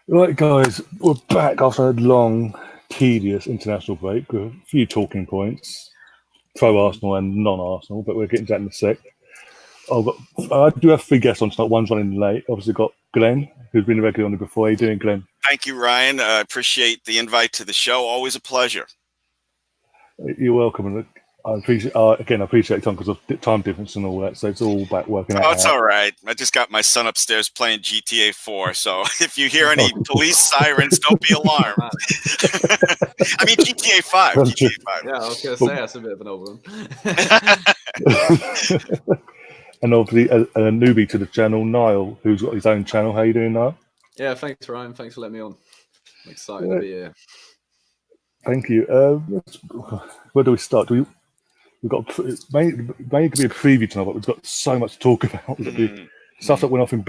Right, guys, we're back after a long, tedious international break with a few talking points, pro Arsenal and non Arsenal, but we're getting to that in a sec. I do have three guests on tonight. One's running late. Obviously, got Glenn, who's been regular on it before. How you doing, Glenn? Thank you, Ryan. I appreciate the invite to the show. Always a pleasure. You're welcome. And I appreciate Tom because of time difference and all that. So it's all back working out. Oh, it's all right. I just got my son upstairs playing GTA 4. So if you hear any police sirens, don't be alarmed. I mean, GTA 5. GTA 5. Yeah, I was going to say that's a bit of an old one. And obviously a newbie to the channel, Niall, who's got his own channel. How you doing, Niall? Yeah, thanks, Ryan. Thanks for letting me on. I'm excited to be here. Thank you. Where do we start? We've got maybe it could be a preview tonight, but we've got so much to talk about. Stuff that went off in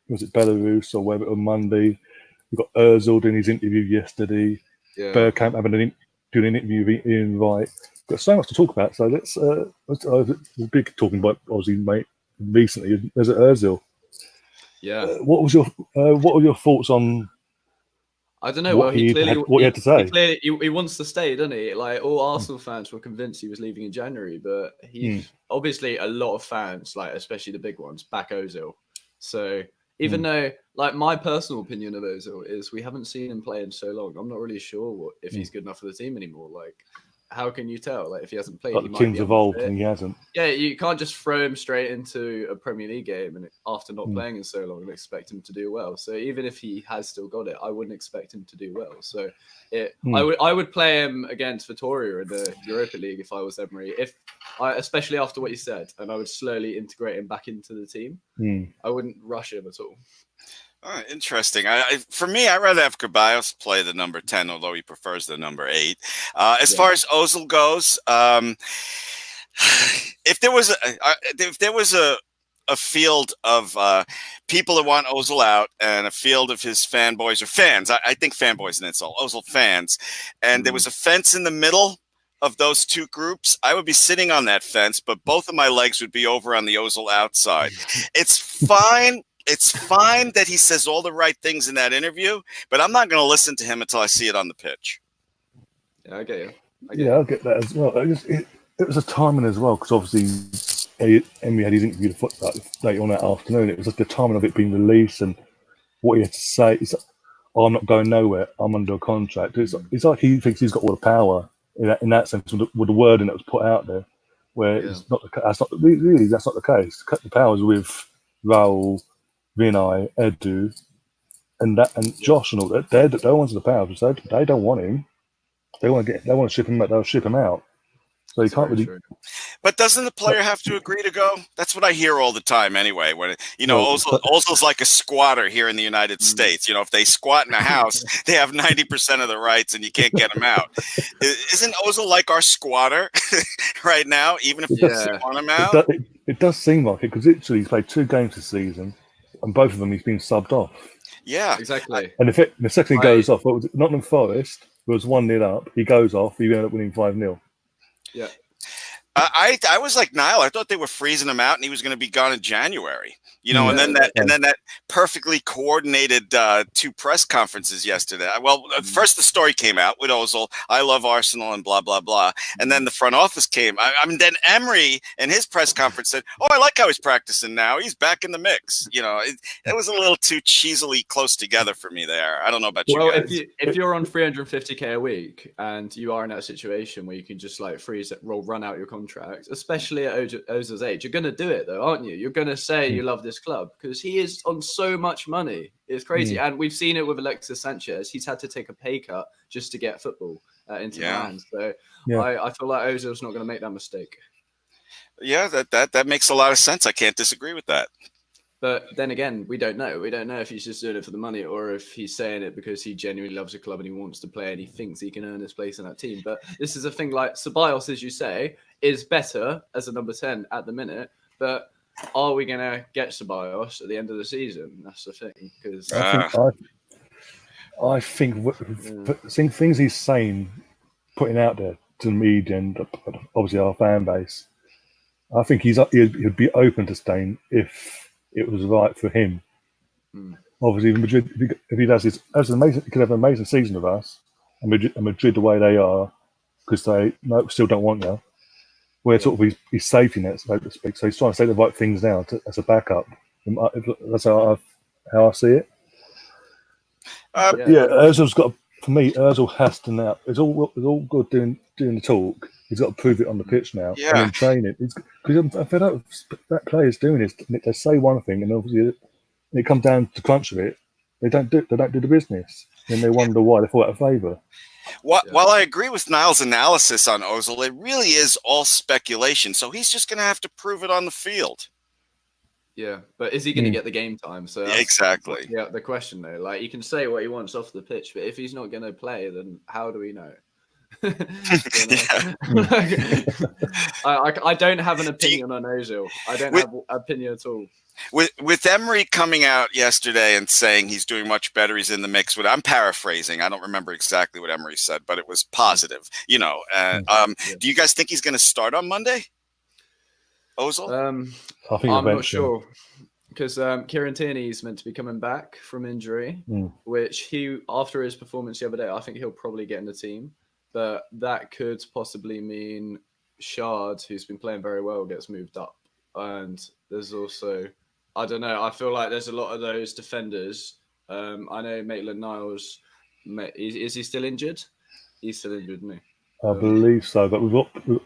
was it Belarus or wherever on Monday. We've got Ozil doing his interview yesterday. Yeah. Bergkamp doing an interview with Ian Wright. We've got so much to talk about. So let's a big talking about obviously mate recently. There's Ozil. Yeah. What were your thoughts on? I don't know. What he had to say. He wants to stay, doesn't he? Like all Arsenal fans were convinced he was leaving in January, but he's obviously a lot of fans, like especially the big ones, back Ozil. So even though, like my personal opinion of Ozil is, we haven't seen him play in so long. I'm not really sure if he's good enough for the team anymore. Like, how can you tell? Like if he hasn't played, the team's evolved and he hasn't. Yeah, you can't just throw him straight into a Premier League game and after not playing in so long and expect him to do well. So even if he has still got it, I wouldn't expect him to do well. So I would play him against Vittoria in the Europa League if I was Emery, especially after what you said, and I would slowly integrate him back into the team. I wouldn't rush him at all. Oh, interesting. For me, I'd rather have Ceballos play the number 10, although he prefers the number 8. As far as Ozil goes, if there was a field of people that want Ozil out and a field of his fanboys or fans, I think fanboys an insult, Ozil fans, and there was a fence in the middle of those two groups, I would be sitting on that fence, but both of my legs would be over on the Ozil outside. It's fine. It's fine that he says all the right things in that interview, but I'm not going to listen to him until I see it on the pitch. Yeah, I get you. I'll get that as well. It was a timing as well, because obviously Emery had his interview late on that afternoon. It was just the timing of it being released and what he had to say. It's like, I'm not going nowhere. I'm under a contract. It's like he thinks he's got all the power in that sense with the wording that was put out there, where it's not. That's not the case. The power's with Raul, Vinay, Edu, and Josh and all that. They're the ones with the power. So they don't want him. They want to ship him out. They'll ship him out. So you can't really. True. But doesn't the player have to agree to go? That's what I hear all the time anyway. When Ozil's like a squatter here in the United States. If they squat in a house, they have 90% of the rights, and you can't get them out. Isn't Ozil like our squatter right now? Even if you want him out, it does seem like it, because literally he's played 2 games this season, and both of them he's been subbed off. Yeah, exactly. And the second he goes off, Nottingham Forest was 1-0 up. He goes off. He ended up winning 5-0. Yeah. I was like Niall. I thought they were freezing him out, and he was going to be gone in January. And then that perfectly coordinated 2 press conferences yesterday. Well, first the story came out with Ozil, I love Arsenal and blah blah blah, and then the front office came. Then Emery in his press conference said, "Oh, I like how he's practicing now. He's back in the mix." It was a little too cheesily close together for me there. I don't know about you guys. If you're on 350k a week and you are in that situation where you can just like run out your contract, especially at Ozil's age, you're going to do it though, aren't you? You're going to say you love this club because he is on so much money. It's crazy. And we've seen it with Alexis Sanchez. He's had to take a pay cut just to get football into hands. So I feel like Ozil's not going to make that mistake. Yeah, that makes a lot of sense. I can't disagree with that. But then again, we don't know. We don't know if he's just doing it for the money or if he's saying it because he genuinely loves a club and he wants to play and he thinks he can earn his place in that team. But this is a thing like Ceballos, as you say, is better as a number 10 at the minute. But are we going to get Ceballos at the end of the season? That's the thing. Because I think things he's saying, putting out there to the media and obviously our fan base, I think he'd be open to staying if it was right for him. obviously Madrid, if he does this, that's amazing. He could have an amazing season with us, and Madrid the way they are, because they still don't want you. We're sort of his safety net, so to speak. So he's trying to say the right things now as a backup. That's how I see it. Ozil's got. For me, Ozil has to now. It's all good doing the talk. He's got to prove it on the pitch now, and in training. Because I'm fed up that players doing this. They say one thing, and obviously, when it comes down to crunch of it, they don't do the business. Then they wonder why they fall out of favour. While I agree with Niall's analysis on Ozil, it really is all speculation. So he's just going to have to prove it on the field. Yeah, but is he going to get the game time? So exactly. Yeah, the question though, like he can say what he wants off the pitch, but if he's not going to play, then how do we know? I don't have an opinion on Ozil. I don't have an opinion at all. With Emery coming out yesterday and saying he's doing much better, he's in the mix. I'm paraphrasing. I don't remember exactly what Emery said, but it was positive. Do you guys think he's going to start on Monday? Ozil? I'm not sure because Kieran Tierney is meant to be coming back from injury, which after his performance the other day, I think he'll probably get in the team. But that could possibly mean Shard, who's been playing very well, gets moved up. And there's also, I don't know, I feel like there's a lot of those defenders. I know Maitland-Niles, is he still injured? He's still injured, isn't he? I believe so, but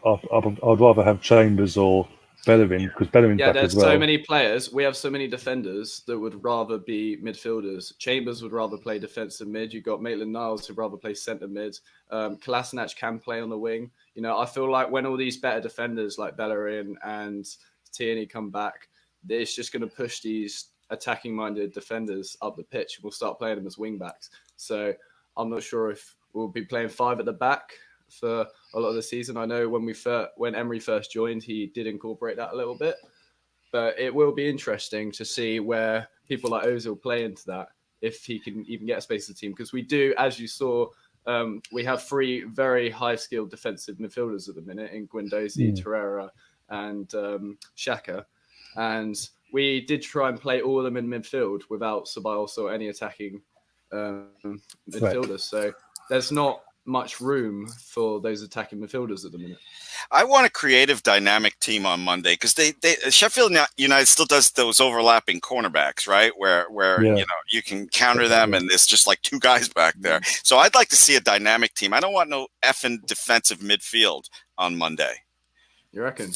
I'd rather have Chambers or Bellerin, because Bellerin's back as well. There's so many players. We have so many defenders that would rather be midfielders. Chambers would rather play defensive mid. You've got Maitland-Niles who'd rather play centre mid. Kolasinac can play on the wing. I feel like when all these better defenders like Bellerin and Tierney come back, it's just going to push these attacking-minded defenders up the pitch. We'll start playing them as wing-backs. So I'm not sure if we'll be playing 5 at the back for a lot of the season. I know when Emery first joined, he did incorporate that a little bit, but it will be interesting to see where people like Ozil play into that, if he can even get a space in the team. Because we do, as you saw, we have 3 very high-skilled defensive midfielders at the minute in Guendouzi, Torreira, and Xhaka. And we did try and play all of them in midfield without Ceballos or any attacking midfielders. So there's not much room for those attacking midfielders at the minute. I want a creative, dynamic team on Monday because Sheffield United still does those overlapping cornerbacks, right? Where you can counter them, and there's just like 2 guys back there. So I'd like to see a dynamic team. I don't want no effing defensive midfield on Monday. You reckon?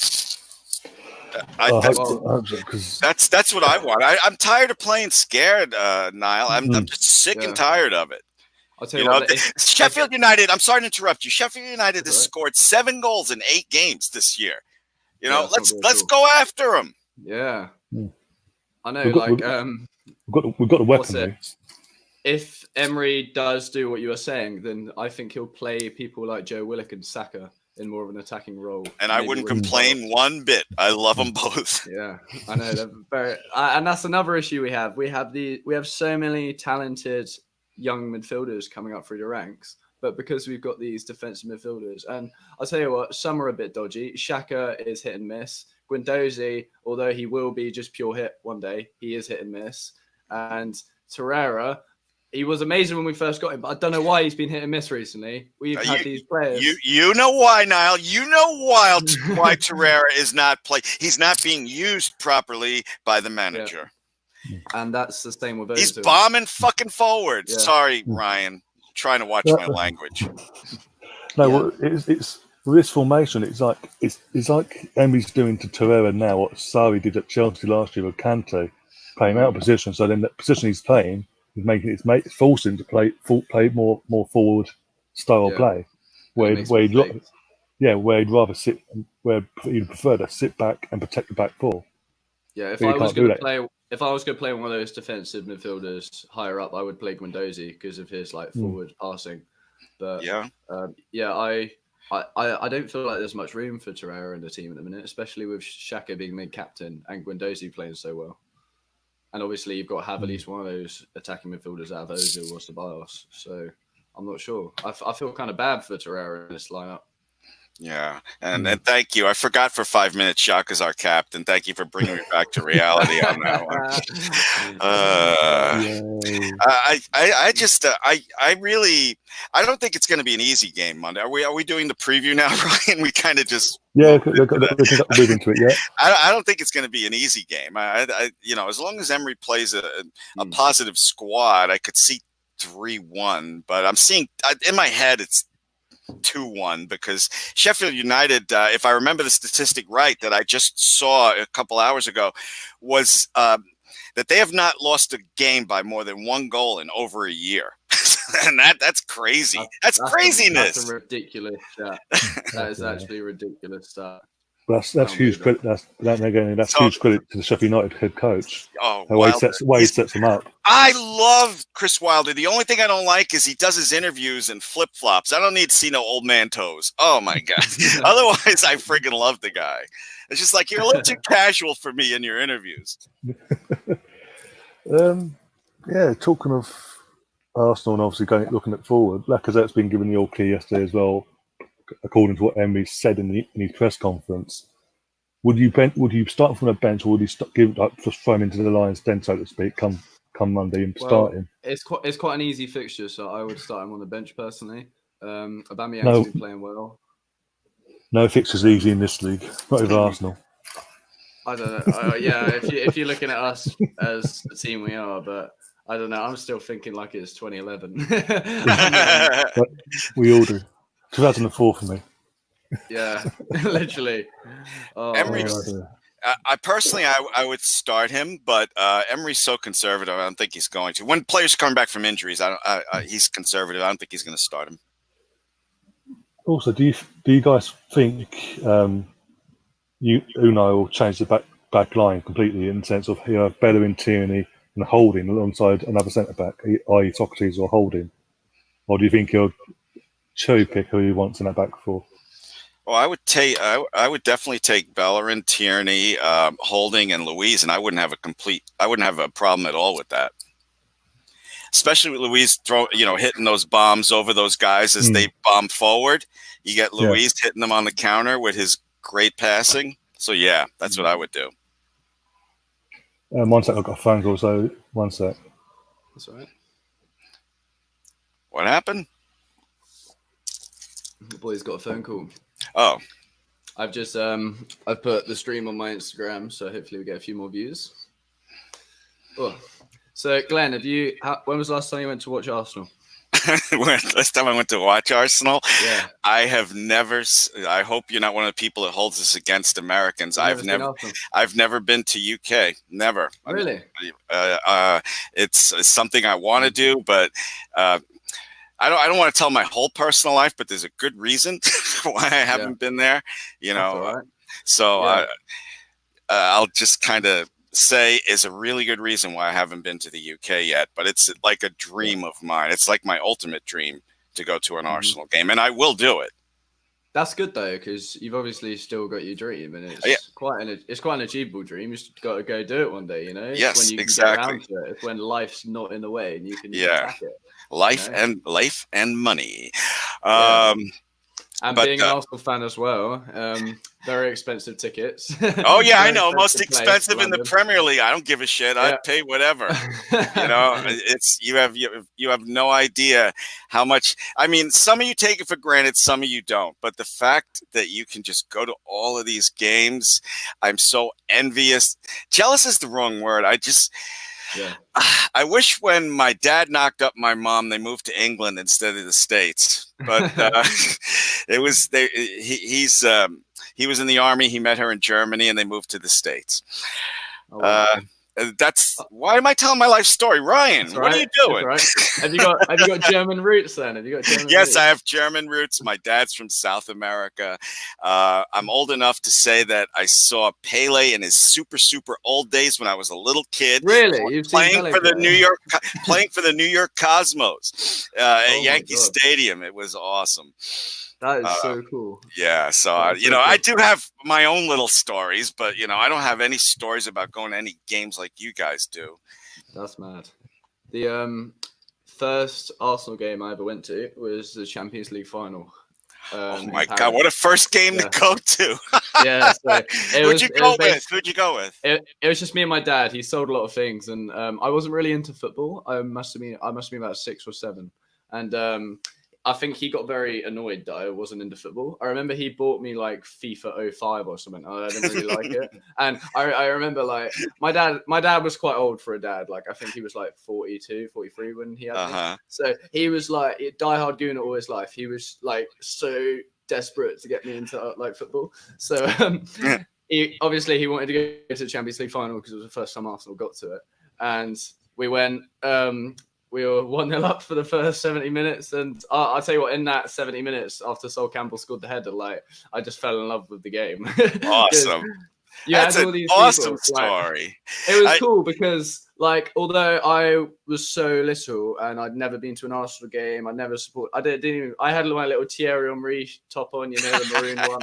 That's what I want. I'm tired of playing scared, Niall. I'm just sick and tired of it. I'll tell you what, Sheffield United, I'm sorry to interrupt you. Sheffield United has scored 7 goals in 8 games this year. Let's go after them. Yeah. I know, we've got the weaponry. If Emery does do what you were saying, then I think he'll play people like Joe Willock and Saka in more of an attacking role. And I wouldn't complain one bit. I love them both. Yeah, I know. They're very, and that's another issue we have. We have so many talented young midfielders coming up through the ranks, but because we've got these defensive midfielders, and I'll tell you what, some are a bit dodgy. Xhaka is hit and miss. Guendouzi, although he will be just pure hit one day, he is hit and miss. And Torreira, he was amazing when we first got him, but I don't know why he's been hit and miss recently. We've had these players. You know why, Niall. You know why Torreira is not playing. He's not being used properly by the manager. Yeah. And that's the same with He's bombing fucking forward. Yeah. Sorry, Ryan. I'm trying to watch my language. No, it's with this formation. It's like Emery's doing to Torreira now what Sarri did at Chelsea last year with Kante, playing out of position. So then the position he's playing is making it's forcing him to play more forward style play, where he'd rather sit, where he'd prefer to sit back and protect the back four. Yeah, if I was going to play one of those defensive midfielders higher up, I would play Guendouzi because of his forward passing. But I don't feel like there's much room for Torreira in the team at the minute, especially with Xhaka being made captain and Guendouzi playing so well. And obviously you've got to have at least one of those attacking midfielders out of Ozil or Ceballos. So I'm not sure. I feel kind of bad for Torreira in this lineup. Yeah, and thank you. I forgot for 5 minutes, Shaka's our captain. Thank you for bringing me back to reality on that one. I really, I don't think it's going to be an easy game Monday. Are we doing the preview now, Ryan? We kind of just we can move into it. Yeah, I don't think it's going to be an easy game. As long as Emery plays a positive squad, I could see 3-1. But I'm seeing in my head it's 2-1 because Sheffield United, if I remember the statistic right that I just saw a couple hours ago, was that they have not lost a game by more than 1 goal in over a year. And that's crazy. That's craziness. That's a ridiculous stat. That is actually a ridiculous stat. That's huge credit. That's huge credit to the Sheffield United head coach. Oh, the way he sets them up. I love Chris Wilder. The only thing I don't like is he does his interviews in flip flops. I don't need to see no old man toes. Oh my god! Otherwise, I freaking love the guy. It's just like you're a little too casual for me in your interviews. Yeah, talking of Arsenal and obviously looking at forward, Lacazette's been given the all clear yesterday as well, according to what Emery said in his press conference. Would you start from the bench, or would you just throw him into the lion's den, so to speak, come Monday and start him? It's quite an easy fixture, so I would start him on the bench personally. Aubameyang's been playing well. No fixtures easy in this league, not with Arsenal. I don't know. If you're looking at us as the team we are, but I don't know. I'm still thinking like it's 2011. We all do. 2004 for me. Yeah, literally. Emery, I personally, I would start him, but Emery's so conservative. I don't think he's going to. When players are coming back from injuries, he's conservative. I don't think he's going to start him. Also, do you guys think Unai will change the back line completely in the sense of Bellerin, Tierney, and Holding alongside another centre back, i.e. Socrates or Holding, or do you think he'll cherry pick who he wants in that back four? Well, I would definitely take Bellerin, Tierney, Holding, and Luiz, and I wouldn't have a problem at all with that. Especially with Luiz hitting those bombs over those guys as they bomb forward. You get Luiz hitting them on the counter with his great passing. So yeah, that's what I would do. 1 sec, I've got a phone call, so 1 sec. That's all right. What happened? The boy's got a phone call. Oh. I've just I've put the stream on my Instagram, so hopefully we get a few more views. Oh. So Glenn, when was the last time you went to watch Arsenal? Last time I went to watch Arsenal, yeah. I have never. I hope you're not one of the people that holds this against Americans. I've never been to UK. Never. Really? It's something I want to do, but I don't want to tell my whole personal life. But there's a good reason why I haven't been there. Right. So I'll just kind of say is a really good reason why I haven't been to the UK yet, but it's like a dream of mine. It's like my ultimate dream to go to an Arsenal game, and I will do it. That's good though, because you've obviously still got your dream, and it's quite an achievable dream. You just got to go do it one day, Yes, when you exactly. Get around to it. It's when life's not in the way and you can attack it. Life and money. And being an Arsenal fan as well, very expensive tickets. Oh yeah, I know. Most expensive in the Premier League. I don't give a shit. I'd pay whatever. You have no idea how much. I mean, some of you take it for granted, some of you don't. But the fact that you can just go to all of these games, I'm so envious. Jealous is the wrong word. I wish when my dad knocked up my mom, they moved to England instead of the States. But he was in the army. He met her in Germany, and they moved to the States. Oh, wow. That's why am I telling my life story, Ryan? What are you doing? Right. Have you got German roots then? Yes, I have German roots. My dad's from South America. I'm old enough to say that I saw Pele in his super old days when I was a little kid. Really, playing for the New York Cosmos at Yankee Stadium. It was awesome. That is so cool. Yeah, so I do have my own little stories, but I don't have any stories about going to any games like you guys do. That's mad. The first Arsenal game I ever went to was the Champions League final. Oh my God! What a first game to go to. Yeah. So Who'd you go with? Who'd you go with? It was just me and my dad. He sold a lot of things, and I wasn't really into football. I must have been about 6 or 7, and I think he got very annoyed that I wasn't into football. I remember he bought me like FIFA 05 or something. I didn't really like it. And I remember like my dad was quite old for a dad. Like I think he was like 42, 43 when he had me. So he was like a diehard Gooner all his life. He was like so desperate to get me into like football. So he wanted to go to the Champions League final because it was the first time Arsenal got to it. And we went we were 1-0 up for the first 70 minutes. And I'll tell you what, in that 70 minutes after Sol Campbell scored the header, like I just fell in love with the game. Awesome. That's an awesome people, story. Like, it was cool because, like, although I was so little and I'd never been to an Arsenal game, I never support. I didn't even. I had my little Thierry Henry top on, you know, the maroon one.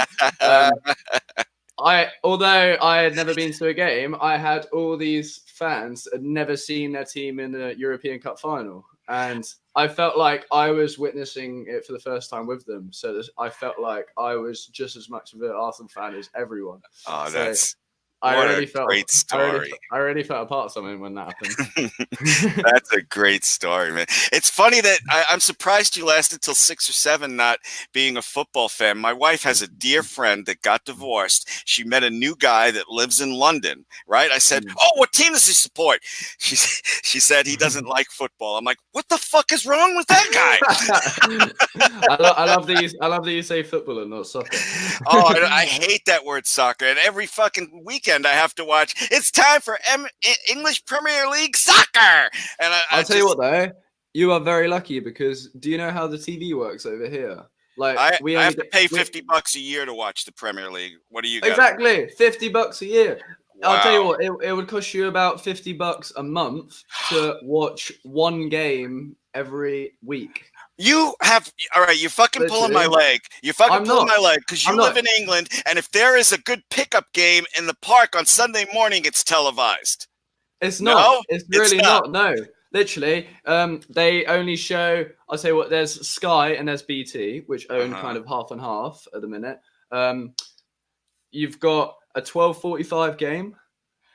Although I had never been to a game, I had all these fans had never seen their team in the European Cup final, and I felt like I was witnessing it for the first time with them. So I felt like I was just as much of an Arsenal fan as everyone. Oh, so that's great story. I really felt a part of something when that happened. That's a great story, man. It's funny that I'm surprised you lasted till 6 or 7 not being a football fan. My wife has a dear friend that got divorced. She met a new guy that lives in London, right? I said, "Oh, what team does he support?" She said he doesn't like football. I'm like, "What the fuck is wrong with that guy?" I love that you say football and not soccer. Oh, I hate that word soccer. And every fucking weekend I have to watch. It's time for English Premier League soccer. And I'll tell you what, though, you are very lucky because do you know how the TV works over here? Like I have to pay $50 a year to watch the Premier League. What do you got? Exactly, $50 a year. Wow. I'll tell you what, it would cost you about $50 a month to watch one game every week. All right, you're fucking pulling my leg. You're fucking pulling my leg because you live in England, and if there is a good pickup game in the park on Sunday morning, it's televised. It's not. No, it's really not. No, literally. They only show, I'll tell you what, there's Sky and there's BT, which own kind of half and half at the minute. You've got a 12:45 game,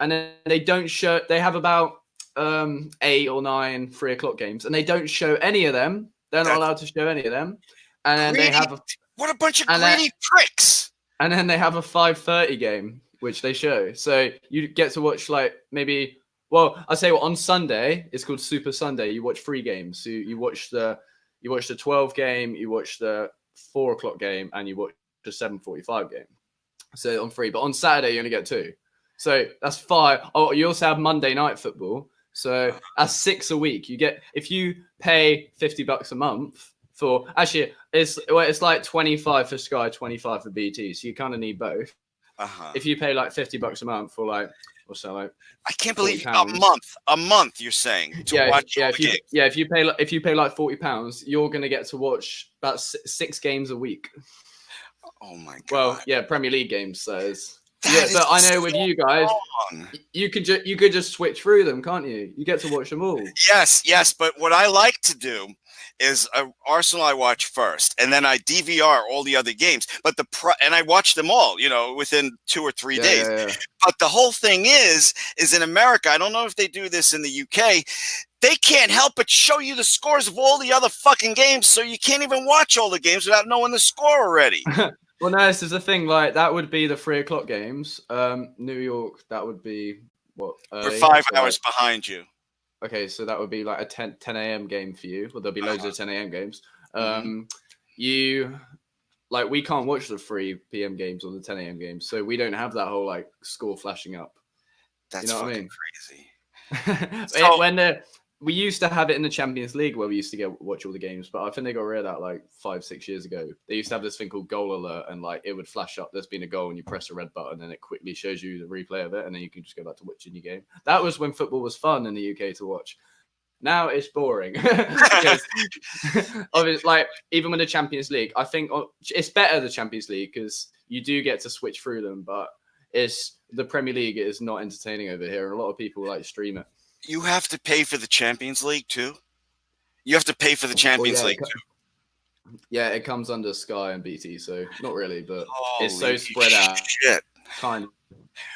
and then they don't show, they have about 8 or 9 3:00 games, and they don't show any of them. They're not allowed to show any of them. And then they have what a bunch of greedy pricks. And then they have a 5:30 game, which they show. So you get to watch like maybe, well, I say on Sunday, it's called Super Sunday. You watch 3 games. So you watch the 12 game, you watch the 4:00 game, and you watch the 7:45 game. So on 3, but on Saturday you only get 2. So that's 5. Oh, you also have Monday night football. So that's 6 a week. You get, if you pay $50 a month for, actually it's like 25 for Sky, 25 for BT. So you kind of need both. If you pay like $50 a month for like, what's that like? I can't believe a month. You're saying to watch all the games. If you pay like £40, you're gonna get to watch about 6 games a week. Oh my god. Well, yeah, Premier League games says. But I know with you guys, you could just switch through them, can't you? You get to watch them all. Yes. But what I like to do is Arsenal I watch first, and then I DVR all the other games. But and I watch them all, within 2 or 3 days. Yeah. But the whole thing is in America. I don't know if they do this in the UK. They can't help but show you the scores of all the other fucking games, so you can't even watch all the games without knowing the score already. Well, no, this is the thing. Like that would be the 3:00 games. New York, that would be what? We're 5 hours behind you. Okay, so that would be like a 10 a.m. game for you. Well, there'll be loads of 10 a.m. games. We can't watch the 3 p.m. games or the 10 a.m. games, so we don't have that whole like score flashing up. That's fucking crazy. We used to have it in the Champions League where we used to watch all the games, but I think they got rid of that like 5-6 years ago. They used to have this thing called goal alert, and like it would flash up there's been a goal and you press a red button and it quickly shows you the replay of it, and then you can just go back to watching your game. That was when football was fun in the UK to watch. Now it's boring. Because obviously, like even with the Champions League, I think it's better the Champions League because you do get to switch through them, but the Premier League is not entertaining over here, and a lot of people like stream it. You have to pay for the Champions League too? You have to pay for the Champions League too? Yeah, it comes under Sky and BT, so not really, but it's so Holy spread out. shit. Kind of.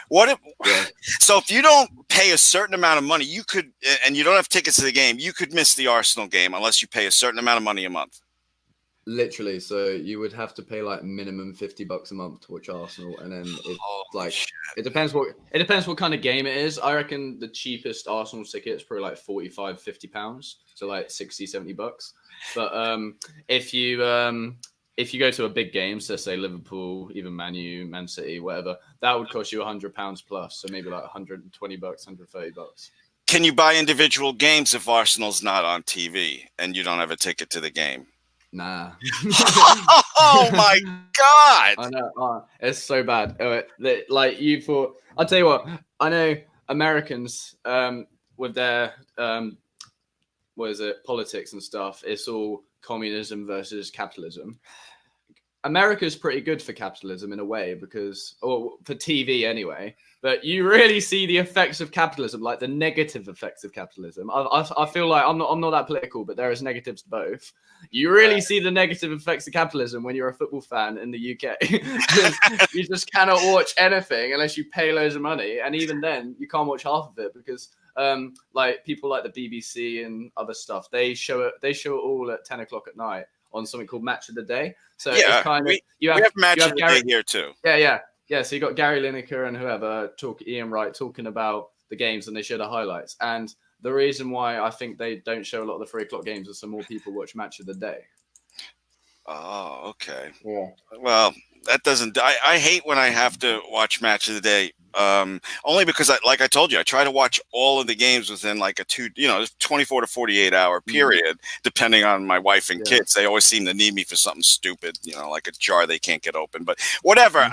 What if, Yeah. so if you don't pay a certain amount of money, you could, and you don't have tickets to the game, you could miss the Arsenal game unless you pay a certain amount of money a month. Literally, so you would have to pay like minimum $50 a month to watch Arsenal, and then it's like it depends what kind of game it is. I reckon the cheapest Arsenal ticket is probably like 45, £50, so like 60, $70. But if you go to a big game, so say Liverpool, even Man U, Man City, whatever, that would cost you £100 plus, so maybe like $120, $130. Can you buy individual games if Arsenal's not on TV and you don't have a ticket to the game? Nah. Oh my god! I know. It's so bad. Like you thought. I'll tell you what. I know Americans with their what is it, politics and stuff. It's all communism versus capitalism. America's pretty good for capitalism in a way because, or for TV anyway. But you really see the effects of capitalism, like the negative effects of capitalism. I feel like I'm not that political, but there is negatives to both. You really see the negative effects of capitalism when you're a football fan in the UK. You just cannot watch anything unless you pay loads of money, and even then, you can't watch half of it because, like people like the BBC and other stuff, they show it all at 10 o'clock at night on something called Match of the Day. So it's kind of we have Match of the Day here too. Yeah, so you got Gary Lineker and whoever, Ian Wright talking about the games, and they show the highlights. And the reason why I think they don't show a lot of the 3 o'clock games is so more people watch Match of the Day. Oh, okay. Yeah. Well, that doesn't. I hate when I have to watch Match of the Day. Only because, like I told you, I try to watch all of the games within like a 24 to 48 hour period, depending on my wife and kids. They always seem to need me for something stupid, like a jar they can't get open. But whatever.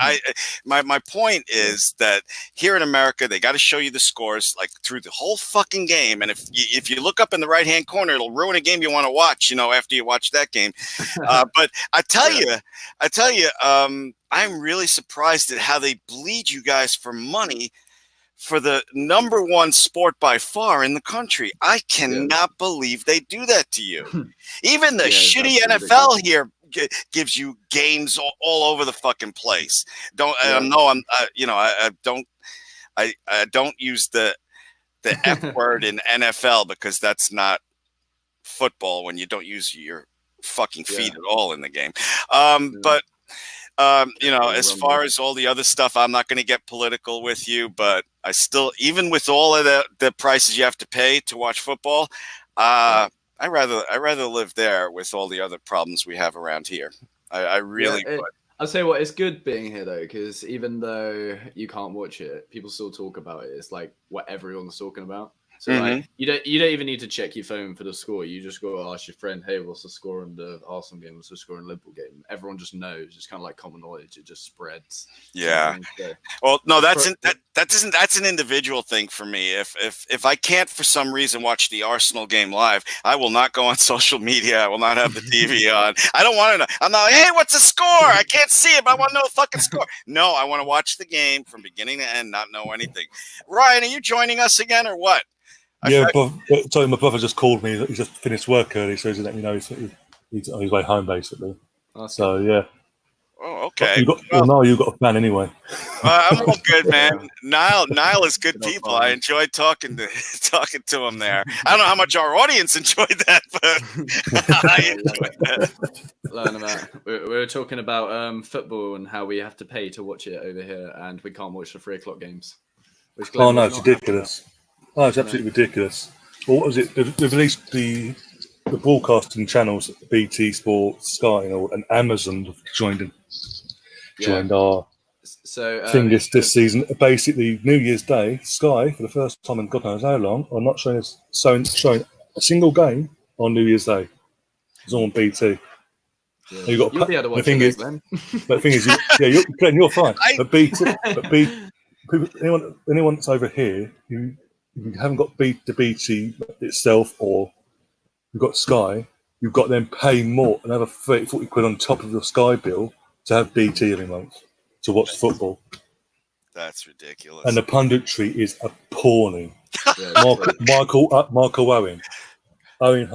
My point is that here in America, they got to show you the scores like through the whole fucking game. And if you look up in the right hand corner, it'll ruin a game you want to watch. After you watch that game. But I tell you, I'm really surprised at how they bleed you guys for money for the #1 sport by far in the country. I cannot believe they do that to you. Even the shitty NFL here gives you games all over the fucking place. I don't use the F word in NFL because that's not football when you don't use your fucking feet at all in the game. But as far as all the other stuff, I'm not going to get political with you, but I still, even with all of the prices you have to pay to watch football, I rather live there with all the other problems we have around here. I really would. I'll tell you what, it's good being here though, because even though you can't watch it, people still talk about it. It's like what everyone's talking about. So like you don't even need to check your phone for the score. You just go ask your friend, hey, what's the score in the Arsenal game? What's the score in the Liverpool game? Everyone just knows. It's kind of like common knowledge. It just spreads. Yeah. Well, no, that's an individual thing for me. If I can't for some reason watch the Arsenal game live, I will not go on social media. I will not have the TV on. I don't want to know. I'm not like, hey, what's the score? I can't see it, but I want to know the fucking score. No, I want to watch the game from beginning to end, not know anything. Ryan, are you joining us again or what? Sorry, my brother just called me. He just finished work early, so he's let me know he's on his way home, basically. Okay. So, yeah. Oh, okay. You've got a plan anyway. I'm all good, man. Niall is good people. I enjoyed talking to him there. I don't know how much our audience enjoyed that, but I enjoyed that. Learn about. We were talking about football and how we have to pay to watch it over here, and we can't watch the 3 o'clock games. Oh no, it's ridiculous. Oh, it's absolutely ridiculous. Well, what was it? They've released the broadcasting channels, BT Sports, Sky, and Amazon have joined our thing this season. Basically, New Year's Day, Sky, for the first time in God knows how long, are not showing a single game on New Year's Day. It's all on BT. Yeah. You'll be able to watch it then. But the thing is, you're fine. But anyone that's over here who you haven't got the BT itself, or you've got Sky, you've got them paying more, another 30, 40 quid on top of your Sky bill to have BT every month to watch football. That's ridiculous. And the punditry is appalling. Michael Owen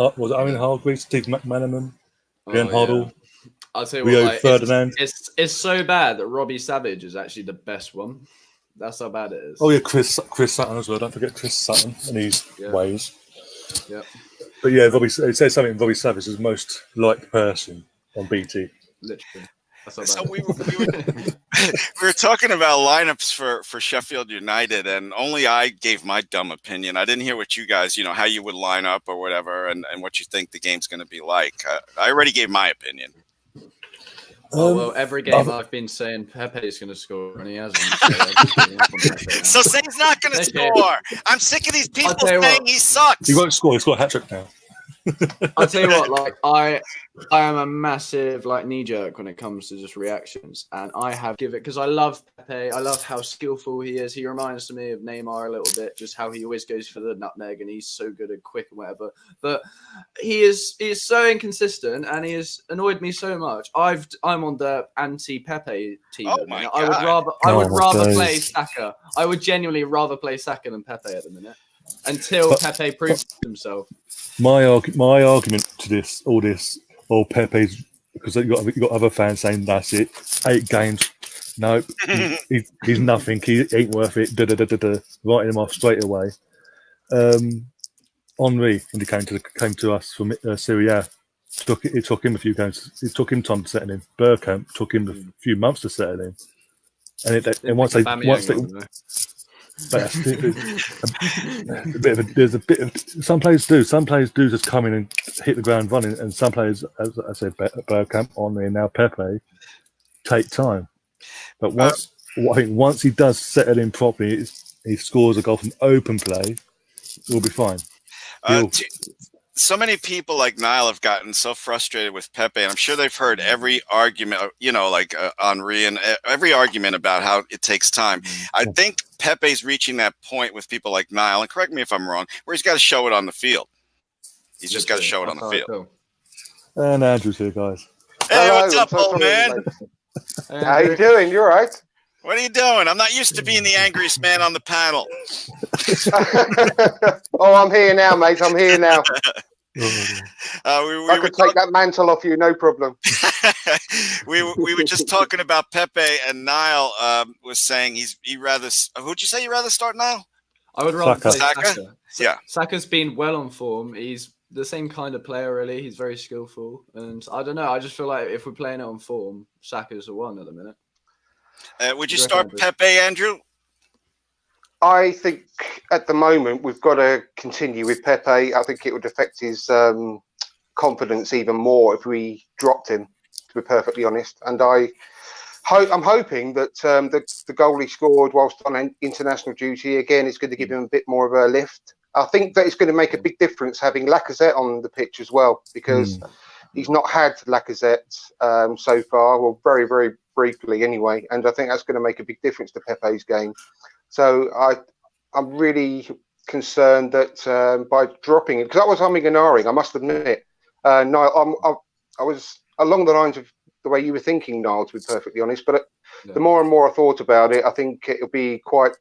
Hargreaves, Steve McManaman, Ben Hoddle. I'll tell you Rio what, like, Ferdinand. It's so bad that Robbie Savage is actually the best one. That's how bad it is. Oh yeah, Chris Sutton as well. Don't forget Chris Sutton and his ways. Yeah. But yeah, it says something. Robbie Savage is the most liked person on BT. Literally. So we were talking about lineups for Sheffield United, and only I gave my dumb opinion. I didn't hear what you guys, how you would line up or whatever, and what you think the game's going to be like. I already gave my opinion. Well, every game I've been saying Pepe is going to score, and he hasn't. So say he's not going to score. I'm sick of these people saying he sucks. He won't score. He's got a hat trick now. I'll tell you what, like I am a massive knee jerk when it comes to just reactions, and I have give it because I love Pepe. I love how skillful he is. He reminds me of Neymar a little bit, just how he always goes for the nutmeg, and he's so good and quick and whatever. But he is so inconsistent, and he has annoyed me so much. I'm on the anti Pepe team. Oh my God. I would rather play Saka. I would genuinely rather play Saka than Pepe at the minute until Pepe proves himself. My argument to all Pepe's, because you got other fans saying that's it, 8 games, nope, he's nothing, he ain't worth it, writing him off straight away. Henri, when he came to us from Serie A, it took him a few games. It took him time to settle in. Bergkamp took him a few months to settle in, and once they But there's a bit of some players do just come in and hit the ground running, and some players, as I said, Bergkamp, Henry, and now Pepe, take time. But once he does settle in properly, he scores a goal from open play, we'll be fine. So many people like Niall have gotten so frustrated with Pepe, and I'm sure they've heard every argument, like Henri, and every argument about how it takes time. I think Pepe's reaching that point with people like Niall, and correct me if I'm wrong, where he's got to show it on the field. He's just got to show it on the field. And Andrew's here, guys. Hey, what's up, old man? How you doing? You all right? What are you doing? I'm not used to being the angriest man on the panel. Oh, I'm here now, mate. I'm here now. I could take that mantle off you, no problem. we were just talking about Pepe, and Niall was saying he rather. Who'd you say you rather start, Niall? I would rather play Saka. Yeah, Saka's been well on form. He's the same kind of player, really. He's very skillful, and I don't know. I just feel like if we're playing it on form, Saka's the one at the minute. Would you start Pepe, Andrew? I think at the moment we've got to continue with Pepe. I think it would affect his confidence even more if we dropped him, to be perfectly honest. And I'm hoping that the goal he scored whilst on international duty, again, is going to give him a bit more of a lift. I think that it's going to make a big difference having Lacazette on the pitch as well, because he's not had Lacazette so far, well, very, very briefly anyway. And I think that's going to make a big difference to Pepe's game. So I'm really concerned that by dropping it, because I was humming and ahhing, I must admit. No, I was along the lines of the way you were thinking, Niall, to be perfectly honest. But the more and more I thought about it, I think it'll be quite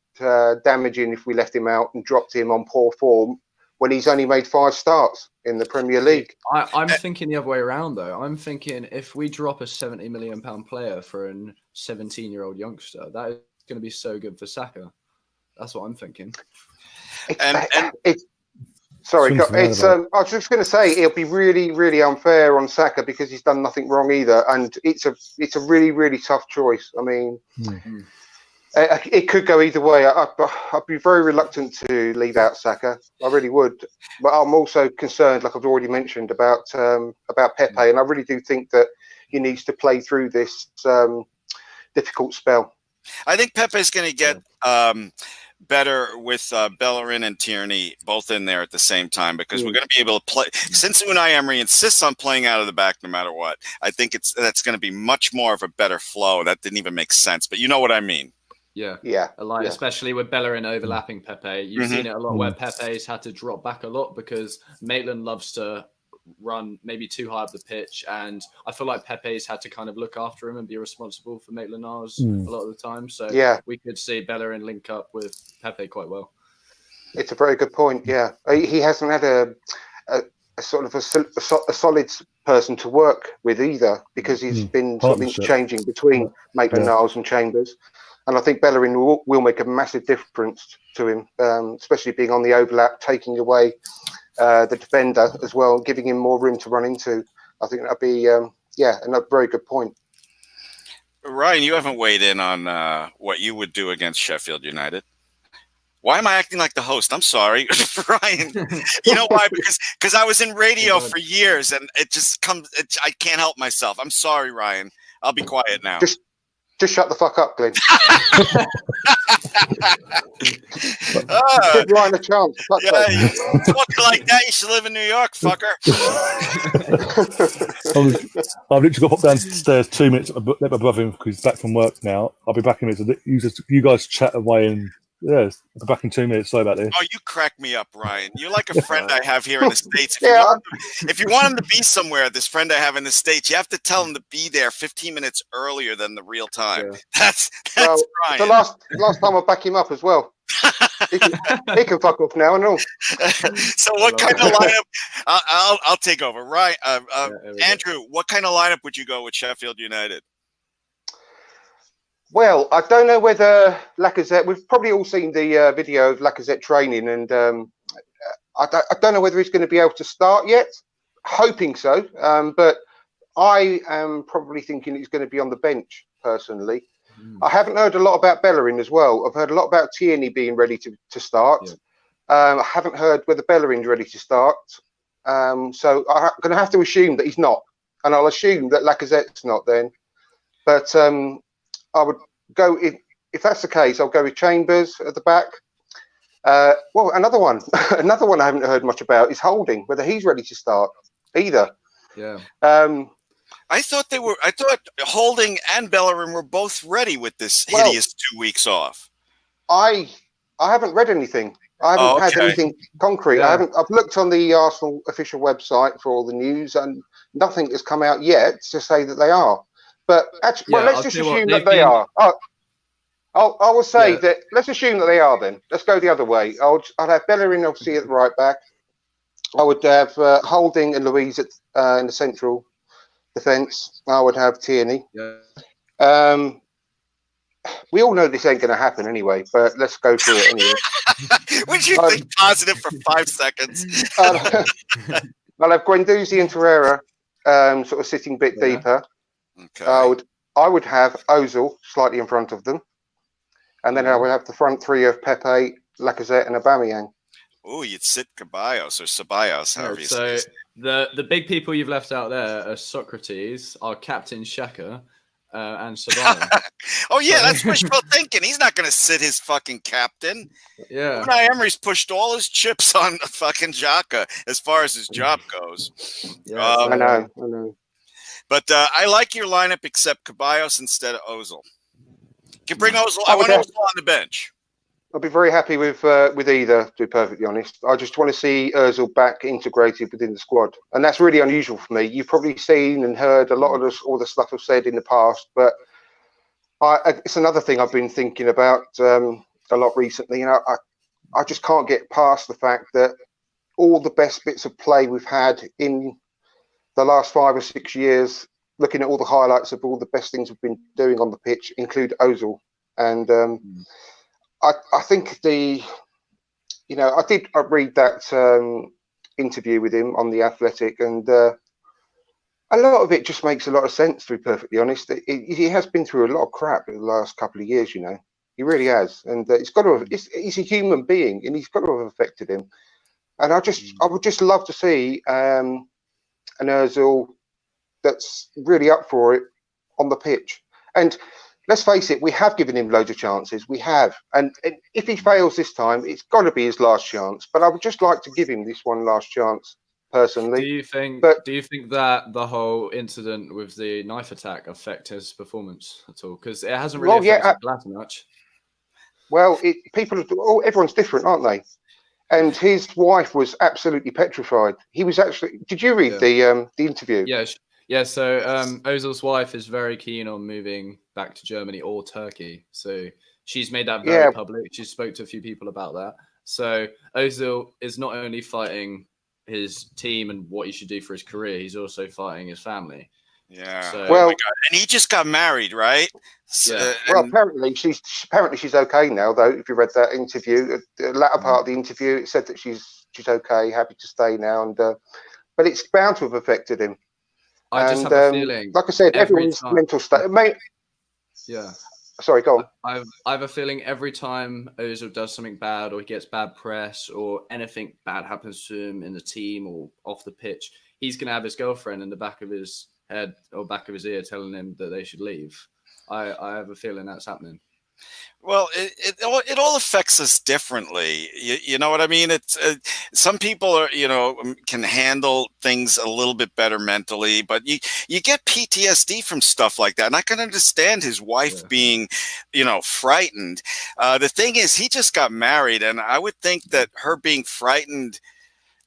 damaging if we left him out and dropped him on poor form when he's only made 5 starts in the Premier League. I'm thinking the other way around, though. I'm thinking if we drop a £70 million player for a 17-year-old youngster, that is going to be so good for Saka. That's what I'm thinking. I was just going to say it'll be really, really unfair on Saka because he's done nothing wrong either, and it's a really, really tough choice. I mean, it could go either way. I'd be very reluctant to leave out Saka. I really would, but I'm also concerned, like I've already mentioned, about Pepe, and I really do think that he needs to play through this difficult spell. I think Pepe's going to get better with Bellerin and Tierney both in there at the same time, because we're going to be able to play. Since Unai Emery insists on playing out of the back no matter what, I think that's going to be much more of a better flow. That didn't even make sense, but you know what I mean. Yeah. Especially with Bellerin overlapping Pepe. You've seen it a lot where Pepe's had to drop back a lot because Maitland loves to run maybe too high up the pitch, and I feel like Pepe's had to kind of look after him and be responsible for Maitland-Niles a lot of the time. So we could see Bellerin link up with Pepe quite well. It's a very good point. Yeah, he hasn't had sort of a solid person to work with either, because he's been sort of interchanging between Maitland-Niles and Chambers. And I think Bellerin will make a massive difference to him, especially being on the overlap, taking away the defender as well, giving him more room to run into. I think that'd be, another very good point. Ryan, you haven't weighed in on what you would do against Sheffield United. Why am I acting like the host? I'm sorry, Ryan. You know why? Because I was in radio for years, and it just comes. I can't help myself. I'm sorry, Ryan. I'll be quiet now. Just shut the fuck up, Glenn. Give Ryan a chance. You talking like that, you should live in New York, fucker. I've literally got to pop downstairs 2 minutes. Let my brother in because he's back from work now. I'll be back in a minute. You guys chat away and. Yes, I'll be back in 2 minutes. Sorry about this. Oh, you crack me up, Ryan. You're like a friend I have here in the States. If you want him to be somewhere, this friend I have in the States, you have to tell him to be there 15 minutes earlier than the real time. Yeah. That's Ryan. The last time I back him up as well. He can fuck off now and all. So what kind of lineup? I'll take over. Ryan, Andrew, what kind of lineup would you go with Sheffield United? Well, I don't know whether Lacazette. We've probably all seen the video of Lacazette training, and I don't know whether he's going to be able to start yet. Hoping so, but I am probably thinking he's going to be on the bench personally. I haven't heard a lot about Bellerin as well. I've heard a lot about Tierney being ready to start. I haven't heard whether Bellerin's ready to start. So I'm going to have to assume that he's not, and I'll assume that Lacazette's not then. But I would go, if that's the case, I'll go with Chambers at the back. Well, another one I haven't heard much about is Holding, whether he's ready to start either. Yeah. I thought Holding and Bellerin were both ready with this hideous 2 weeks off. I haven't read anything. I haven't had anything concrete. Yeah. I've looked on the Arsenal official website for all the news, and nothing has come out yet to say that they are. But actually, let's just assume that they are. I will say that let's assume that they are. Then let's go the other way. I'd have Bellerin obviously at the right back. I would have Holding and Louise in the central defence. I would have Tierney. Yeah. We all know this ain't going to happen anyway, but let's go through it anyway. Would you think positive for 5 seconds? I'll have Guendouzi and Torreira sort of sitting a bit deeper. Okay. I would have Ozil slightly in front of them, and then I would have the front three of Pepe, Lacazette, and Aubameyang. Oh, you'd sit Ceballos or Ceballos, however you say. So the big people you've left out there are Socrates, our captain Xhaka, and Ceballos. Oh yeah, that's wishful thinking. He's not going to sit his fucking captain. Yeah. Unai Emery's pushed all his chips on fucking Xhaka as far as his job goes. Yeah, I know. But I like your lineup except Ceballos instead of Ozil. You can bring Ozil. I want Ozil on the bench. I'll be very happy with either, to be perfectly honest. I just want to see Ozil back integrated within the squad. And that's really unusual for me. You've probably seen and heard a lot of all the stuff I've said in the past. But it's another thing I've been thinking about a lot recently. You know, I just can't get past the fact that all the best bits of play we've had in the last 5 or 6 years, looking at all the highlights of all the best things we've been doing on the pitch, include Ozil. And I think I did read that interview with him on The Athletic, and a lot of it just makes a lot of sense, to be perfectly honest. He has been through a lot of crap in the last couple of years, you know. He really has. And it's got to have, he's a human being, and he's got to have affected him. And I would just love to see an Ozil that's really up for it on the pitch. And let's face it, we have given him loads of chances. We have. And if he fails this time, it's got to be his last chance. But I would just like to give him this one last chance, personally. Do you think that the whole incident with the knife attack affect his performance at all? Because it hasn't really affected Blatter much. Well, everyone's different, aren't they? And his wife was absolutely petrified. He was actually. Did you read the interview? Yeah. So Ozil's wife is very keen on moving back to Germany or Turkey. So she's made that very public. She spoke to a few people about that. So Ozil is not only fighting his team and what he should do for his career, he's also fighting his family. Yeah. So, Well, and he just got married, right? Yeah. Well, apparently she's okay now, though. If you read that interview, the latter part of the interview, it said that she's okay, happy to stay now, and but it's bound to have affected him. I just have a feeling, like I said, everyone's mental state. Yeah. Sorry, go on. I have a feeling every time Ozil does something bad, or he gets bad press, or anything bad happens to him in the team or off the pitch, he's going to have his girlfriend in the back of his head or back of his ear telling him that they should leave. I have a feeling that's happening. Well, it all affects us differently. You know what I mean? It's some people are, can handle things a little bit better mentally, but you get PTSD from stuff like that. And I can understand his wife being, frightened. The thing is, he just got married, and I would think that her being frightened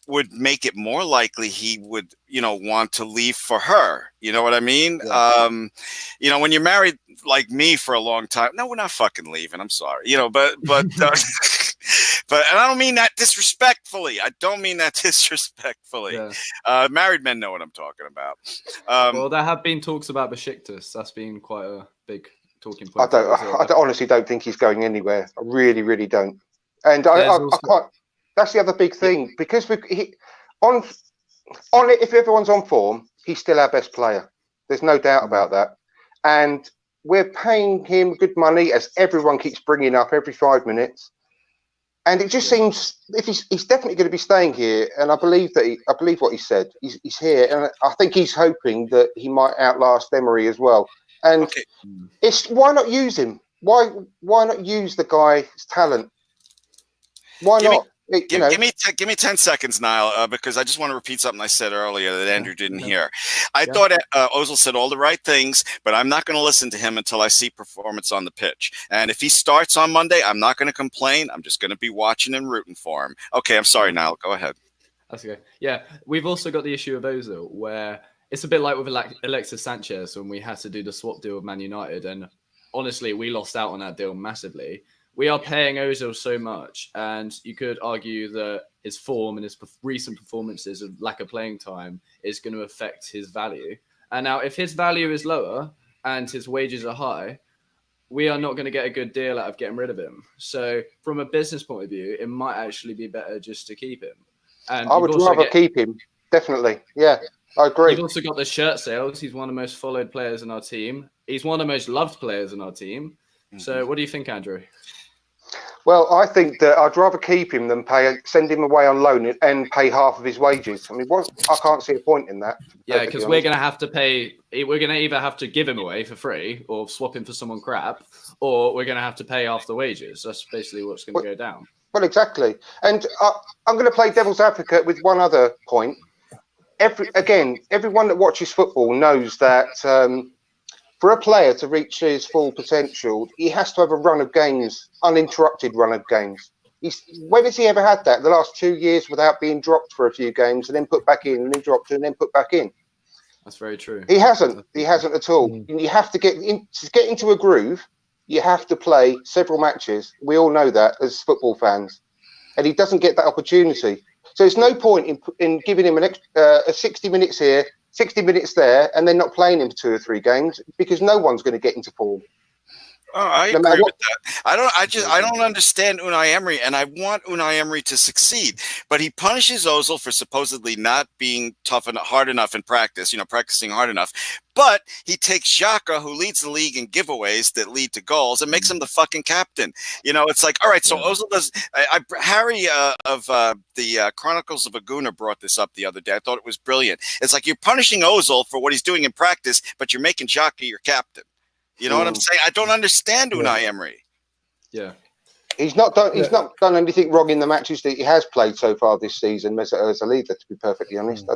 would make it more likely he would, want to leave for her. You know what I mean? Yeah. When you're married like me for a long time, no, we're not fucking leaving. I'm sorry. But but and I don't mean that disrespectfully. Yeah. Married men know what I'm talking about. Well, there have been talks about Besiktas. That's been quite a big talking point. I honestly don't think he's going anywhere. I really, really don't. And I can't. That's the other big thing, because if everyone's on form, he's still our best player. There's no doubt about that. And we're paying him good money, as everyone keeps bringing up every 5 minutes. And it just seems if he's definitely going to be staying here. And I believe what he said. He's here, and I think he's hoping that he might outlast Emery as well. And why not use him? Why not use the guy's talent? Why not? Give me 10 seconds, Niall, because I just want to repeat something I said earlier that Andrew didn't hear. I thought Ozil said all the right things, but I'm not going to listen to him until I see performance on the pitch. And if he starts on Monday, I'm not going to complain. I'm just going to be watching and rooting for him. Okay, I'm sorry, Niall. Go ahead. That's okay. Yeah, we've also got the issue of Ozil, where it's a bit like with Alexis Sanchez when we had to do the swap deal with Man United. And honestly, we lost out on that deal massively. We are paying Ozil so much, and you could argue that his form and his recent performances of lack of playing time is going to affect his value. And now, if his value is lower and his wages are high, we are not going to get a good deal out of getting rid of him. So, from a business point of view, it might actually be better just to keep him. And I would rather keep him, definitely. Yeah, I agree. You've also got the shirt sales. He's one of the most followed players in our team. He's one of the most loved players in our team. So, what do you think, Andrew? Well, I think that I'd rather keep him than send him away on loan and pay half of his wages. I mean, I can't see a point in that. Yeah, because we're going to have to pay. We're going to either have to give him away for free or swap him for someone crap, or we're going to have to pay half the wages. That's basically what's going to go down. Well, exactly. And I'm going to play devil's advocate with one other point. Everyone that watches football knows that for a player to reach his full potential, he has to have a run of games, uninterrupted run of games. When has he ever had that? The last 2 years without being dropped for a few games and then put back in, and then dropped and then put back in. That's very true. He hasn't. He hasn't at all. You have to get into a groove. You have to play several matches. We all know that as football fans, and he doesn't get that opportunity. So there's no point in giving him a 60 minutes here, 60 minutes there, and then not playing him for 2 or 3 games, because no one's going to get into form. Oh, I agree with that. I don't understand Unai Emery, and I want Unai Emery to succeed. But he punishes Ozil for supposedly not being hard enough in practice, practicing hard enough. But he takes Xhaka, who leads the league in giveaways that lead to goals, and makes him the fucking captain. It's like, all right, so Ozil does. Harry of the Chronicles of Aguna brought this up the other day. I thought it was brilliant. It's like you're punishing Ozil for what he's doing in practice, but you're making Xhaka your captain. You know what I'm saying? I don't understand Unai Emery. Yeah. He's not done anything wrong in the matches that he has played so far this season, as a leader, to be perfectly honest.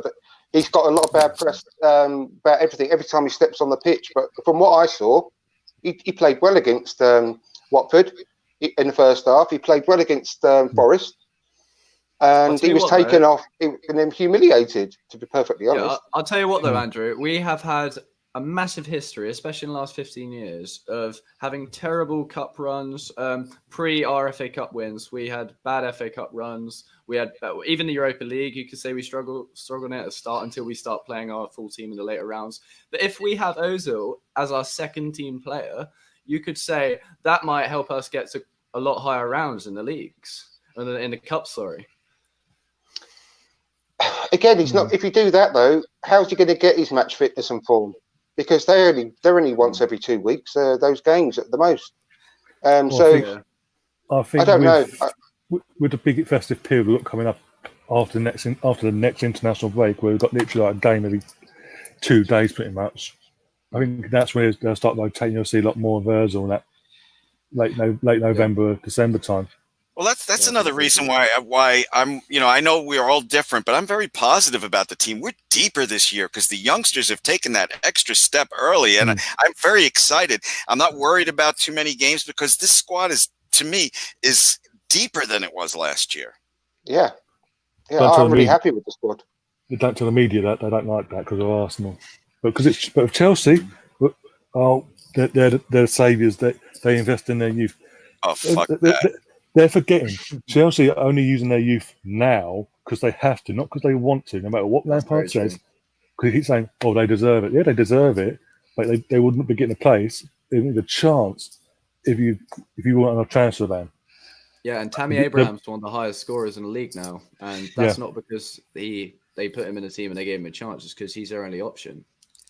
He's got a lot of bad press about everything, every time he steps on the pitch. But from what I saw, he played well against Watford in the first half. He played well against Forest. And he was taken off and then humiliated, to be perfectly honest. Yeah, I'll tell you what, though, Andrew. We have had a massive history, especially in the last 15 years, of having terrible cup runs. Pre-RFA Cup wins, we had bad FA Cup runs. We had even the Europa League. You could say we struggled at the start until we start playing our full team in the later rounds. But if we have Ozil as our second team player, you could say that might help us get to a lot higher rounds in the leagues, in the cup. Sorry. Again, he's not. If you do that though, how's he going to get his match fitness and form? Because they're only once every 2 weeks. Those games at the most. Well, I think I don't know. With the big festive period we've got coming up after the next international break, where we've got literally like a game every 2 days, pretty much. I think that's where they'll start rotating. You'll see a lot more of Ozil in that late November, December time. Well, that's another reason why I'm, I know we're all different, but I'm very positive about the team. We're deeper this year because the youngsters have taken that extra step early, and I'm very excited. I'm not worried about too many games because this squad to me, is deeper than it was last year. Yeah, I'm really happy with the squad. You don't tell the media that they don't like that because of Arsenal, but with Chelsea, they're the saviours. They invest in their youth. Oh, fuck that. They're forgetting Chelsea are only using their youth now because they have to, not because they want to. No matter what Lampard says, because he keeps saying, "Oh, they deserve it." Yeah, they deserve it, but they wouldn't be getting a place, even the chance, if you weren't on a transfer ban. Yeah, and Tammy Abraham's one of the highest scorers in the league now, and that's not because they put him in the team and they gave him a chance; it's because he's their only option.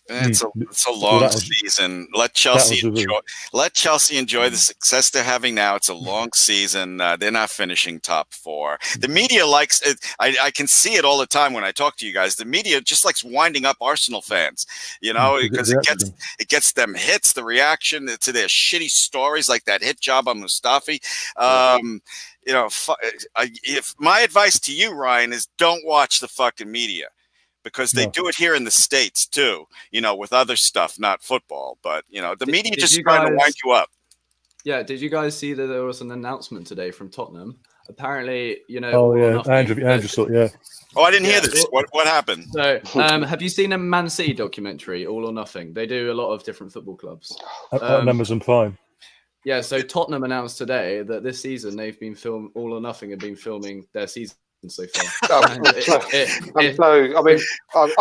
It's a long season. Let Chelsea enjoy the success they're having now. It's a long season. They're not finishing top 4. The media likes it. I can see it all the time when I talk to you guys. The media just likes winding up Arsenal fans, because it gets them hits, the reaction to their shitty stories like that hit job on Mustafi. If my advice to you, Ryan, is don't watch the fucking media. Because they do it here in the States too, with other stuff, not football. But the media just trying to wind you up. Yeah, did you guys see that there was an announcement today from Tottenham? Apparently, Oh yeah, Andrew saw. Yeah. Oh, I didn't hear this. What happened? So, have you seen a Man City documentary, All or Nothing? They do a lot of different football clubs. On Amazon Prime. Yeah, so Tottenham announced today that this season they've been All or Nothing have been filming their season so far. I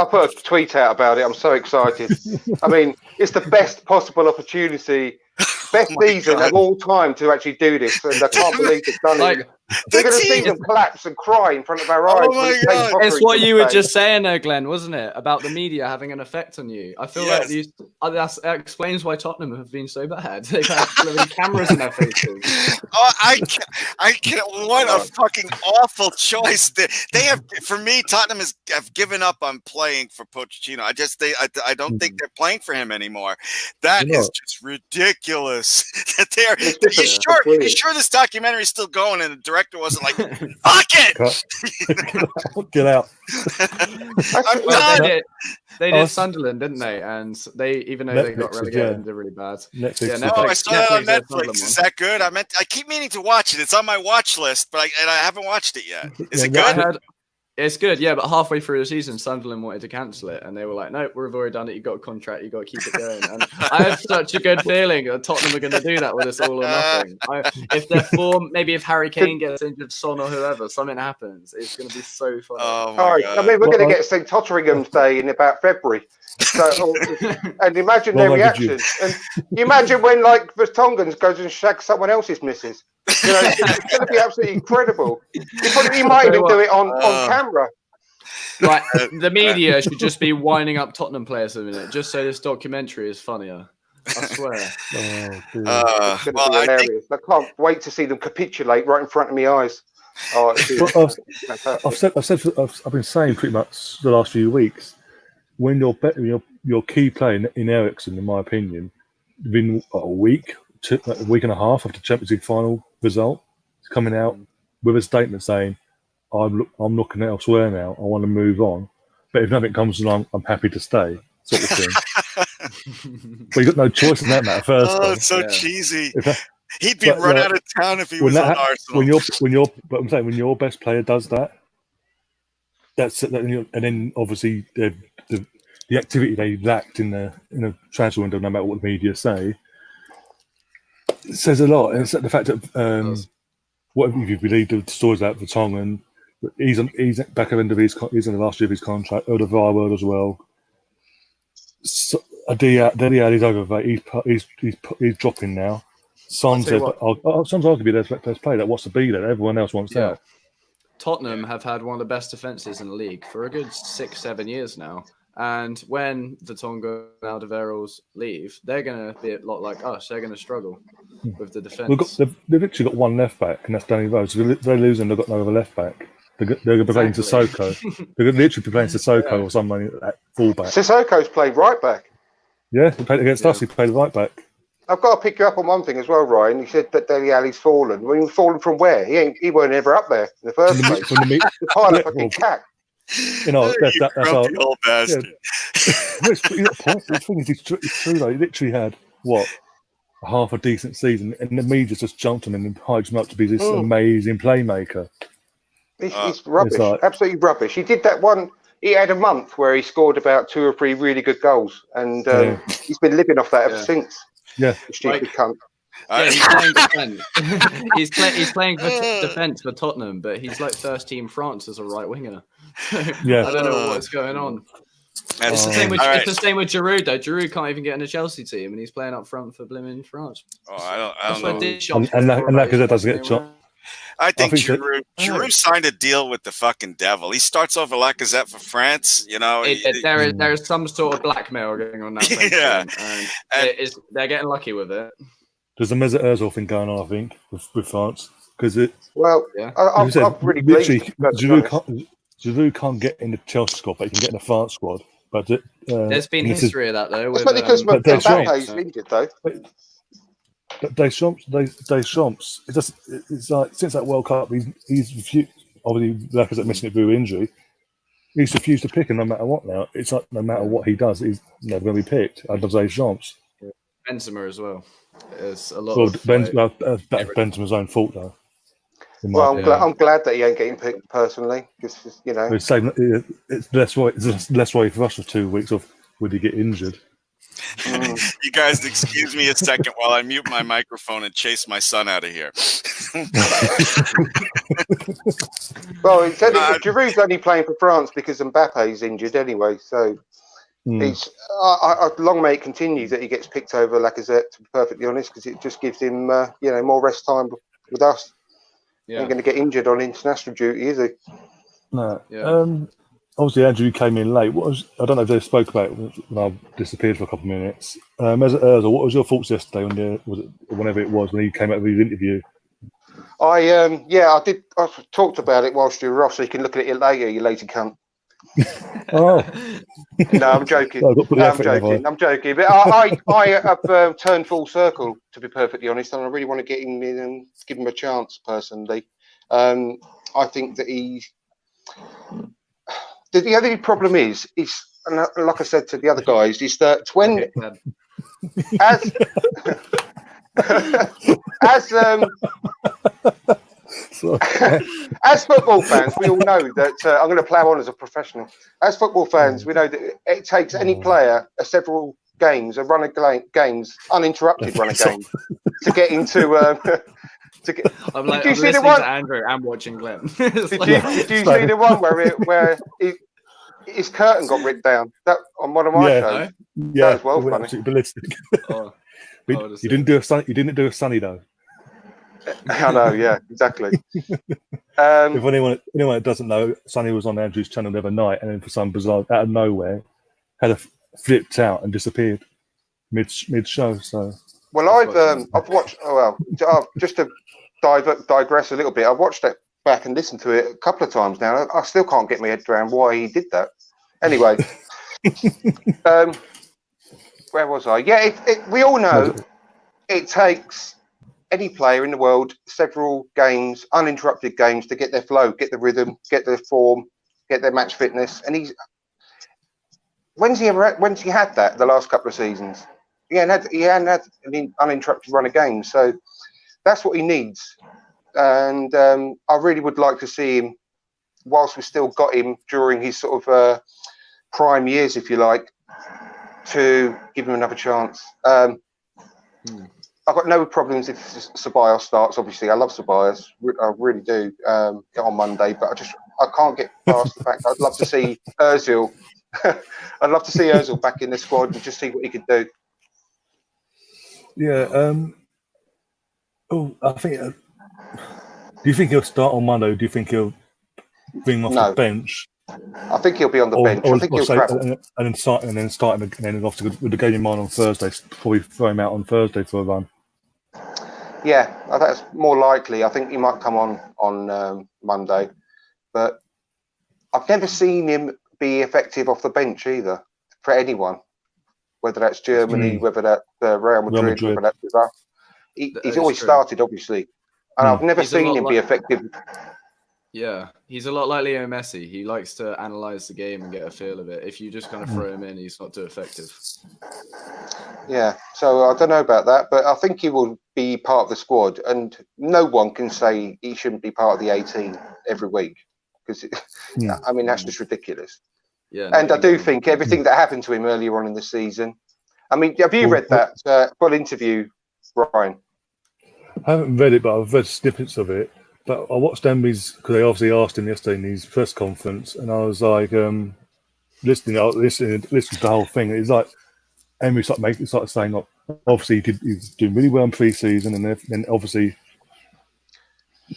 put a tweet out about it. I'm so excited. It's the best possible opportunity, best season of all time to actually do this, and I can't believe they've done it. We're going to see them collapse and cry in front of our eyes. Oh my God. It's what you were just saying there, Glenn, wasn't it? About the media having an effect on you. I feel like that explains why Tottenham have been so bad. They've had cameras in their faces. Oh, I can't. What a fucking awful choice. They have, for me, Tottenham have given up on playing for Pochettino. I don't think they're playing for him anymore. That is just ridiculous. You sure this documentary is still going and the director wasn't like, fuck it! Get out. I'm done. They did Sunderland, didn't they? And even though they got relegated, they're really bad. Netflix. I saw that on Netflix. Is that good? I keep meaning to watch it. It's on my watch list, but I haven't watched it yet. Is it good? It's good, yeah, but halfway through the season, Sunderland wanted to cancel it, and they were like, "No, we've already done it. You've got a contract. You've got to keep it going." And I have such a good feeling that Tottenham are going to do that with us All or Nothing. If their form, maybe if Harry Kane gets injured, Son or whoever, something happens, it's going to be so fun. Oh my God. We're going to get St. Totteringham's Day in about February. So, and imagine their reaction. And you imagine when, like, Vertonghen goes and shags someone else's missus. It's going to be absolutely incredible. You might even do it on camera. Right, the media should just be winding up Tottenham players a minute, just so this documentary is funnier. I swear. It's going to be hilarious. I can't wait to see them capitulate right in front of my eyes. I've been saying pretty much the last few weeks, when your key player in Eriksen, in my opinion, within a week and a half after the Champions League final result, is coming out with a statement saying, I'm looking elsewhere now, I want to move on, but if nothing comes along, I'm happy to stay, sort of thing. But you got no choice in that matter first. It's so cheesy. He'd be run out of town if he was on Arsenal. But I'm saying when your best player does that, and then obviously the activity they lacked in a transfer window, no matter what the media say, it says a lot. And it's the fact that what if you believe the stories about Vertonghen, He's back at the end of he's in the last year of his contract. Odegaard as well. So, Dele Alli's overrated. He's dropping now. Son's arguably their best player that wants to be there. Everyone else wants out. Tottenham have had one of the best defences in the league for a good 6-7 years now. And when the Tonga and Alderweireld's leave, they're going to be a lot like us. They're going to struggle with the defence. They've literally got one left back, and that's Danny Rose. So they're losing. They've got no other left back. They're going to be playing Sissoko. They're going to literally be playing Sissoko or someone at fullback. Sissoko's played right back. Yeah, he played against us. He played right back. I've got to pick you up on one thing as well, Ryan. You said that Dele Alli's fallen. Well, he was fallen from where? He weren't ever up there in the first place. The pile of fucking cack. You know, that's our old bastard. The thing is, it's true though. He literally had half a decent season, and the media just jumped on him and hyped him up to be this amazing playmaker. He's rubbish, absolutely rubbish. He did that one. He had a month where he scored about 2 or 3 really good goals, and he's been living off that ever since. Yeah, stupid cunt. Yeah, he's playing defence. he's playing for defence for Tottenham, but he's like first team France as a right winger. Yeah, I don't know what's going on. It's the same with Giroud though. Giroud can't even get in a Chelsea team, and he's playing up front for blimmin' France. I don't know. And Lacazette doesn't get shot. I think Giroud signed a deal with the fucking devil. He starts off with Lacazette for France. You know, there is some sort of blackmail going on that. And they're getting lucky with it. There's a Mesut Ozil thing going on, I think, with France because I'm really pleased. Giroud can't get in the Chelsea squad, but he can get in the France squad. But there's been history of that though. That's because Mbappe's injured though. Deschamps, it's like since that World Cup, he's refused. Obviously, Lacazette missing it through injury. He's refused to pick him no matter what. Now it's like no matter what he does, he's never going to be picked. I love Deschamps. Benzema as well. It's a lot. Benzema's own fault though. Well, I'm glad that he ain't getting picked personally, because you know it's less worry for us for 2 weeks of would he get injured. You guys excuse me a second while I mute my microphone and chase my son out of here. Well, Giroud's only playing for France because Mbappe's injured anyway, so long may it continue that he gets picked over Lacazette, to be perfectly honest, because it just gives him more rest time with us. Yeah. Ain't going to get injured on international duty, is he? No. Yeah. Obviously, Andrew came in late. I don't know if they spoke about it when I disappeared for a couple of minutes. Mesut Ozil, what was your thoughts yesterday whenever it was when he came out with his interview? I did. I talked about it whilst you were off, so you can look at it later, you lazy cunt. Oh no, I'm joking. I'm joking. But I have turned full circle, to be perfectly honest, and I really want to get him in and give him a chance personally. I think that the only problem is, and like I said to the other guys, is that when as football fans, we all know that I'm going to plough on as a professional. As football fans, we know that it takes any player several games, a run of games, uninterrupted run of games, to get into. I'm listening to Andrew and watching Glenn. Did you see the one where his curtain got ripped down? That on one of my shows. Yeah, that was well funny. Absolutely ballistic. You didn't do a sunny though. I know, yeah, exactly. If anyone that doesn't know, Sonny was on Andrew's channel the other night, and then for some bizarre out of nowhere, had flipped out and disappeared mid show. So, well, I've watched. Just to digress a little bit, I've watched it back and listened to it a couple of times now. I still can't get my head around why he did that. Anyway, where was I? Yeah, we all know it takes any player in the world several games, uninterrupted games, to get their flow, get the rhythm, get their form, get their match fitness. And when's he had that the last couple of seasons? He hadn't had an uninterrupted run of games. So that's what he needs. And I really would like to see him, whilst we've still got him during his sort of prime years, if you like, to give him another chance. I've got no problems if Ceballos starts. Obviously, I love Ceballos. I really do. On Monday, but I can't get past the fact I'd love to see Ozil. I'd love to see Ozil back in the squad and just see what he could do. Yeah. I think. Do you think he'll start on Monday? Or do you think he'll bring him off the bench? I think he'll be on the bench. I think he'll travel. And then obviously with the game in mind on Thursday, probably throw him out on Thursday for a run. Yeah, that's more likely. I think he might come on Monday, but I've never seen him be effective off the bench either for anyone, whether that's Germany, whether that's Real Madrid, whether that's with us. He's always started, obviously, and I've never seen him be effective. Yeah, he's a lot like Leo Messi. He likes to analyze the game and get a feel of it. If you just kind of throw him in, he's not too effective. Yeah, so I don't know about that, but I think he will be part of the squad, and no one can say he shouldn't be part of the 18 every week, because I mean that's just ridiculous. Yeah, and I do think everything that happened to him earlier on in the season. I mean, have you read that full interview, Brian? I haven't read it, but I've read snippets of it. But I watched Emery's, because they obviously asked him yesterday in his press conference, and I was like, listening to the whole thing. It's like Emery started saying, like, obviously he's doing really well in pre-season, and then obviously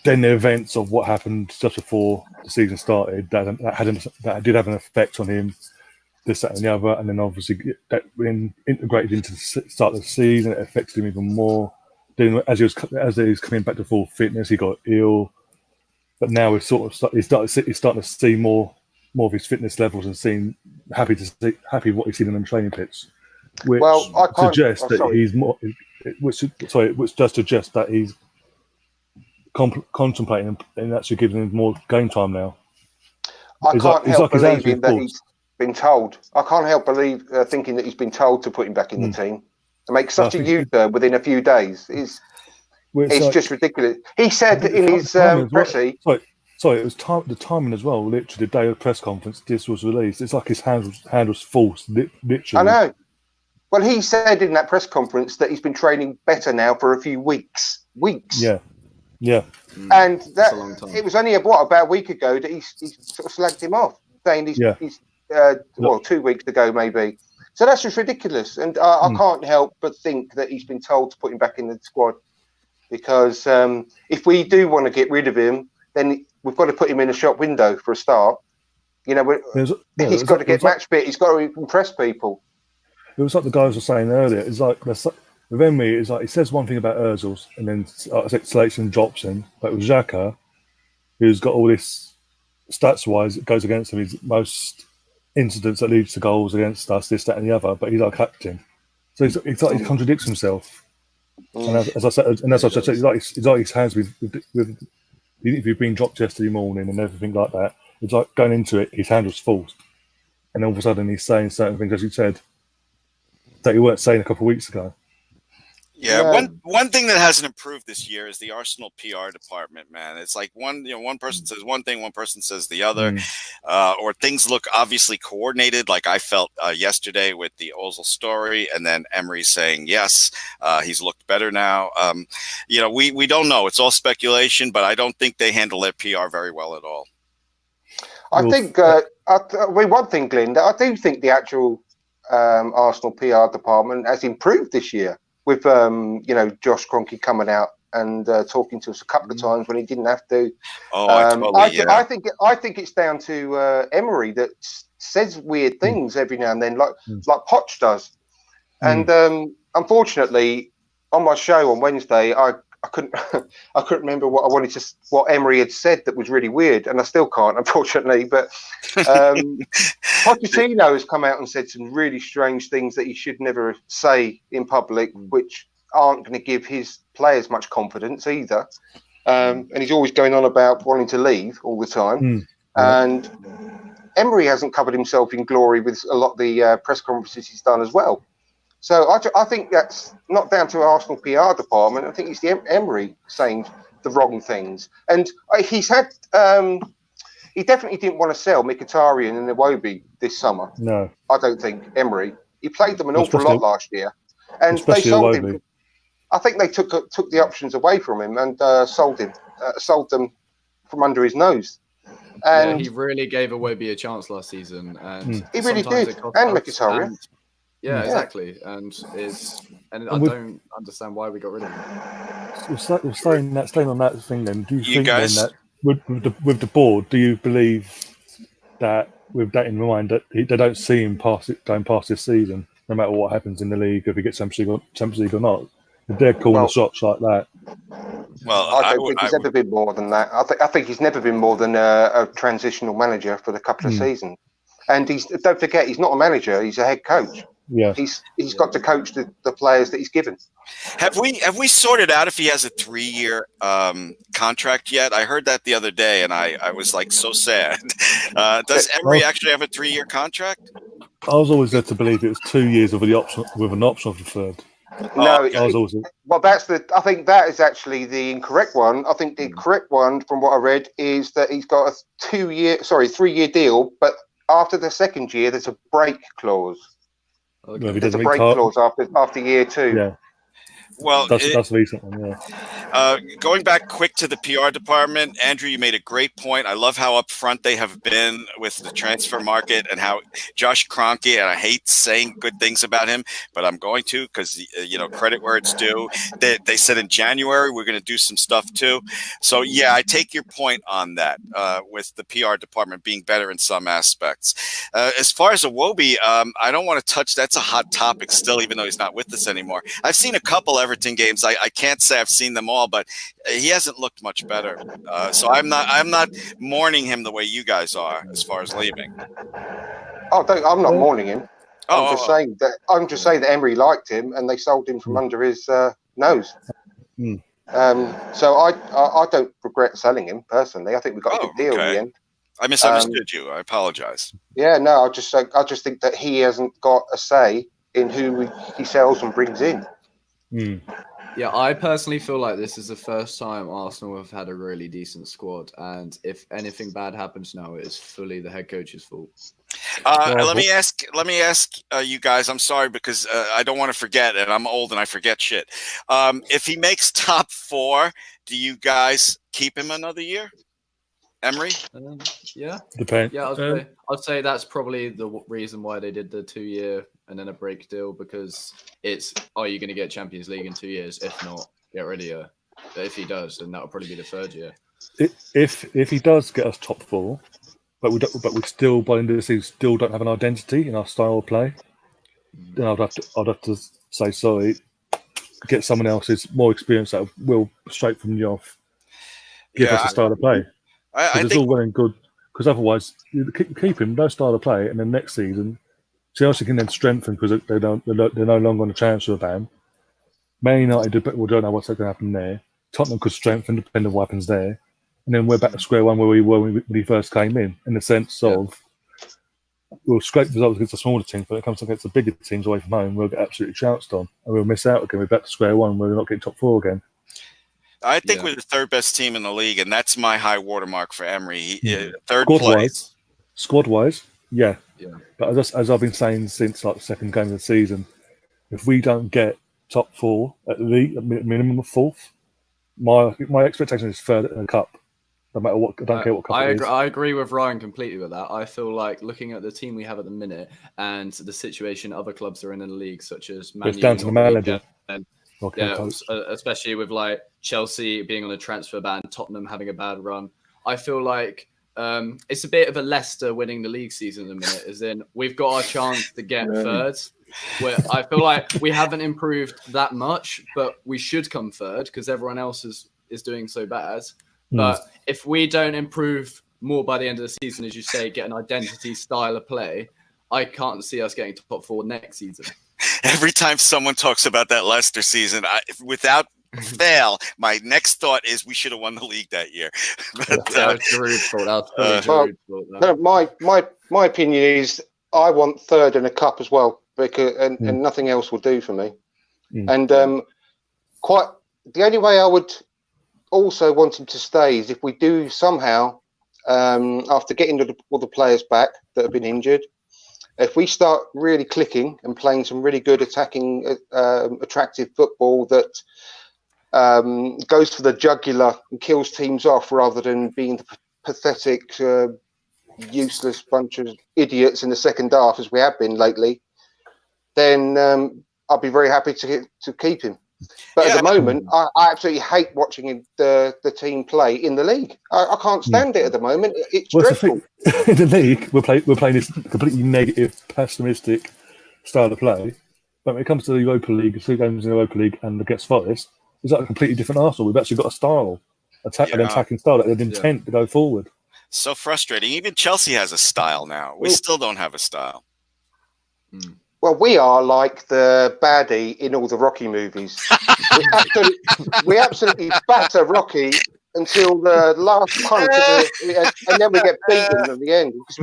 then the events of what happened just before the season started that did have an effect on him, this, that, and the other, and then obviously that when integrated into the start of the season, it affected him even more. Then as he was coming back to full fitness, he got ill. But now he's starting to see more of his fitness levels and seeing happy with what he's seen in the training pits, which suggests that he's more. Which does suggest that he's contemplating and actually giving him more game time now. I can't help believing that he's been told. I can't help thinking that he's been told to put him back in the team. To make such a U-turn within a few days it's just ridiculous. He said in his pressy. Sorry, it was the timing as well. Literally, the day of the press conference, this was released. It's like his hand was forced. Literally, I know. Well, he said in that press conference that he's been training better now for a few weeks. Yeah. And that it was only about a week ago that he sort of slagged him off, saying he's 2 weeks ago maybe. So that's just ridiculous, and I can't help but think that he's been told to put him back in the squad, because if we do want to get rid of him, then we've got to put him in a shop window for a start. You know, he's got to get match fit. He's got to impress people. It was like the guys were saying earlier. It's like with Emery, it's like he says one thing about Ozil, and then selection drops him. But with Xtra, who's got all this stats-wise, it goes against him. He's most incidents that leads to goals against us, this, that, and the other. But he's our captain, so it's like he contradicts himself. And as I said, it's like his hands with if you've been dropped yesterday morning and everything like that. It's like going into it, his hand was forced, and all of a sudden he's saying certain things, as you said, that you weren't saying a couple of weeks ago. Yeah, one thing that hasn't improved this year is the Arsenal PR department, man. It's like one person says one thing, one person says the other, or things look obviously coordinated, like I felt yesterday with the Ozil story, and then Emery saying yes, he's looked better now. We don't know. It's all speculation, but I don't think they handle their PR very well at all. I think one thing, Glenn, I do think the actual Arsenal PR department has improved this year. With Josh Kroenke coming out and talking to us a couple of times when he didn't have to. I think it's down to Emery that says weird things every now and then, like Poch does. And unfortunately, on my show on Wednesday, I couldn't remember what Emery had said that was really weird, and I still can't, unfortunately. But Pochettino has come out and said some really strange things that he should never say in public, which aren't going to give his players much confidence either. And he's always going on about wanting to leave all the time. And Emery hasn't covered himself in glory with a lot of the press conferences he's done as well. So I think that's not down to Arsenal PR department. I think it's the Emery saying the wrong things. And he's had he definitely didn't want to sell Mkhitaryan and Iwobi this summer. No, I don't think Emery. He played them an awful lot last year, and they sold him. I think they took the options away from him and sold them from under his nose. And he really gave Iwobi a chance last season, and he really sometimes did. it cost And us, Mkhitaryan. and yeah, exactly. And I don't understand why we got rid of him. We're staying on that thing. Then, do you think guys? then that with the board, do you believe that with that in mind that they don't see him going past this season, no matter what happens in the league, if he gets Champions League or not? If they're calling the shots like that. Well, I don't think he's ever been more than that. I think he's never been more than a transitional manager for the couple of seasons. And don't forget, he's not a manager; he's a head coach. Yeah, he's got to coach the players that he's given. Have we sorted out if he has a 3-year contract yet? I heard that the other day, and I was like so sad. Does Emery actually have a 3-year contract? I was always led to believe it was 2 years with an option of the third. No, okay. Well, I think that is actually the incorrect one. I think the correct one, from what I read, is that he's got a 3-year deal, but after the second year, there's a break clause. Okay. There's a break clause after year 2. Yeah. Well, that's recent one, yeah. Going back quick to the PR department, Andrew, you made a great point. I love how upfront they have been with the transfer market and how Josh Kroenke, and I hate saying good things about him, but I'm going to because, credit where it's due. They said in January we're going to do some stuff too. So, yeah, I take your point on that with the PR department being better in some aspects. As far as Iwobi, I don't want to touch. That's a hot topic still, even though he's not with us anymore. I've seen a couple Everton games. I can't say I've seen them all, but he hasn't looked much better. So I'm not mourning him the way you guys are as far as leaving. I'm not mourning him. I'm just saying that Emery liked him and they sold him from under his nose. So I don't regret selling him personally. I think we got a good deal in the end. I misunderstood you. I apologize. Yeah, no, I just think that he hasn't got a say in who he sells and brings in. Yeah, I personally feel like this is the first time Arsenal have had a really decent squad, and if anything bad happens now, it is fully the head coach's fault. Let me ask you guys. I'm sorry because I don't want to forget, and I'm old and I forget shit. If he makes top 4, do you guys keep him another year? Emery? Yeah. Depends. Yeah, I'd say that's probably the reason why they did the 2-year and then a break deal, because it's, are you going to get Champions League in 2 years? If not, get rid of you. But if he does, then that'll probably be the 3rd year. If he does get us top 4, but we still, by the end of the season, still don't have an identity in our style of play, then I'd have to say sorry. Get someone else who's more experienced that will straight from the off give us a style of play. I think it's all well and good, because otherwise you keep him no style of play, and then next season Chelsea can then strengthen because they're no longer on the transfer ban. Man United, we don't know what's going to happen there. Tottenham could strengthen depending on what happens there, and then we're back to square one where we were when he first came in the sense of we'll scrape results against the smaller teams, but when it comes against the bigger teams away from home, we'll get absolutely trounced on, and we'll miss out again. We're back to square one where we're not getting top 4 again. I think we're the 3rd best team in the league, and that's my high watermark for Emery. 3rd place. Squad-wise, yeah. But as I've been saying since like the 2nd game of the season, if we don't get top 4 at least, minimum of 4th, my expectation is 3rd in the cup. No matter what, I don't care what cup it is. I agree with Ryan completely with that. I feel like looking at the team we have at the minute and the situation other clubs are in the league, such as Man it's down to the manager. Especially with like Chelsea being on a transfer ban, Tottenham having a bad run. I feel like it's a bit of a Leicester winning the league season at the minute, as in we've got our chance to get 3rd. Where I feel like we haven't improved that much, but we should come 3rd because everyone else is doing so bad. But if we don't improve more by the end of the season, as you say, get an identity style of play, I can't see us getting to top 4 next season. Every time someone talks about that Leicester season, without fail, my next thought is we should have won the league that year. But, my opinion is I want 3rd in a cup as well, because and nothing else will do for me. And the only way I would also want him to stay is if we do somehow, after getting all the players back that have been injured, if we start really clicking and playing some really good attacking, attractive football that goes for the jugular and kills teams off rather than being the pathetic, useless bunch of idiots in the second half as we have been lately, then I'll be very happy to keep him. But at the moment, I absolutely hate watching the team play in the league. I can't stand it at the moment. It's dreadful. In the league, we're playing this completely negative, pessimistic style of play. But when it comes to the Europa League, 2 games in the Europa League and against Forest, it's like a completely different Arsenal. We've actually got a style, an attacking style, an intent to go forward. So frustrating. Even Chelsea has a style now. We still don't have a style. Well, we are like the baddie in all the Rocky movies. we absolutely batter Rocky until the last punch, and then we get beaten at the end because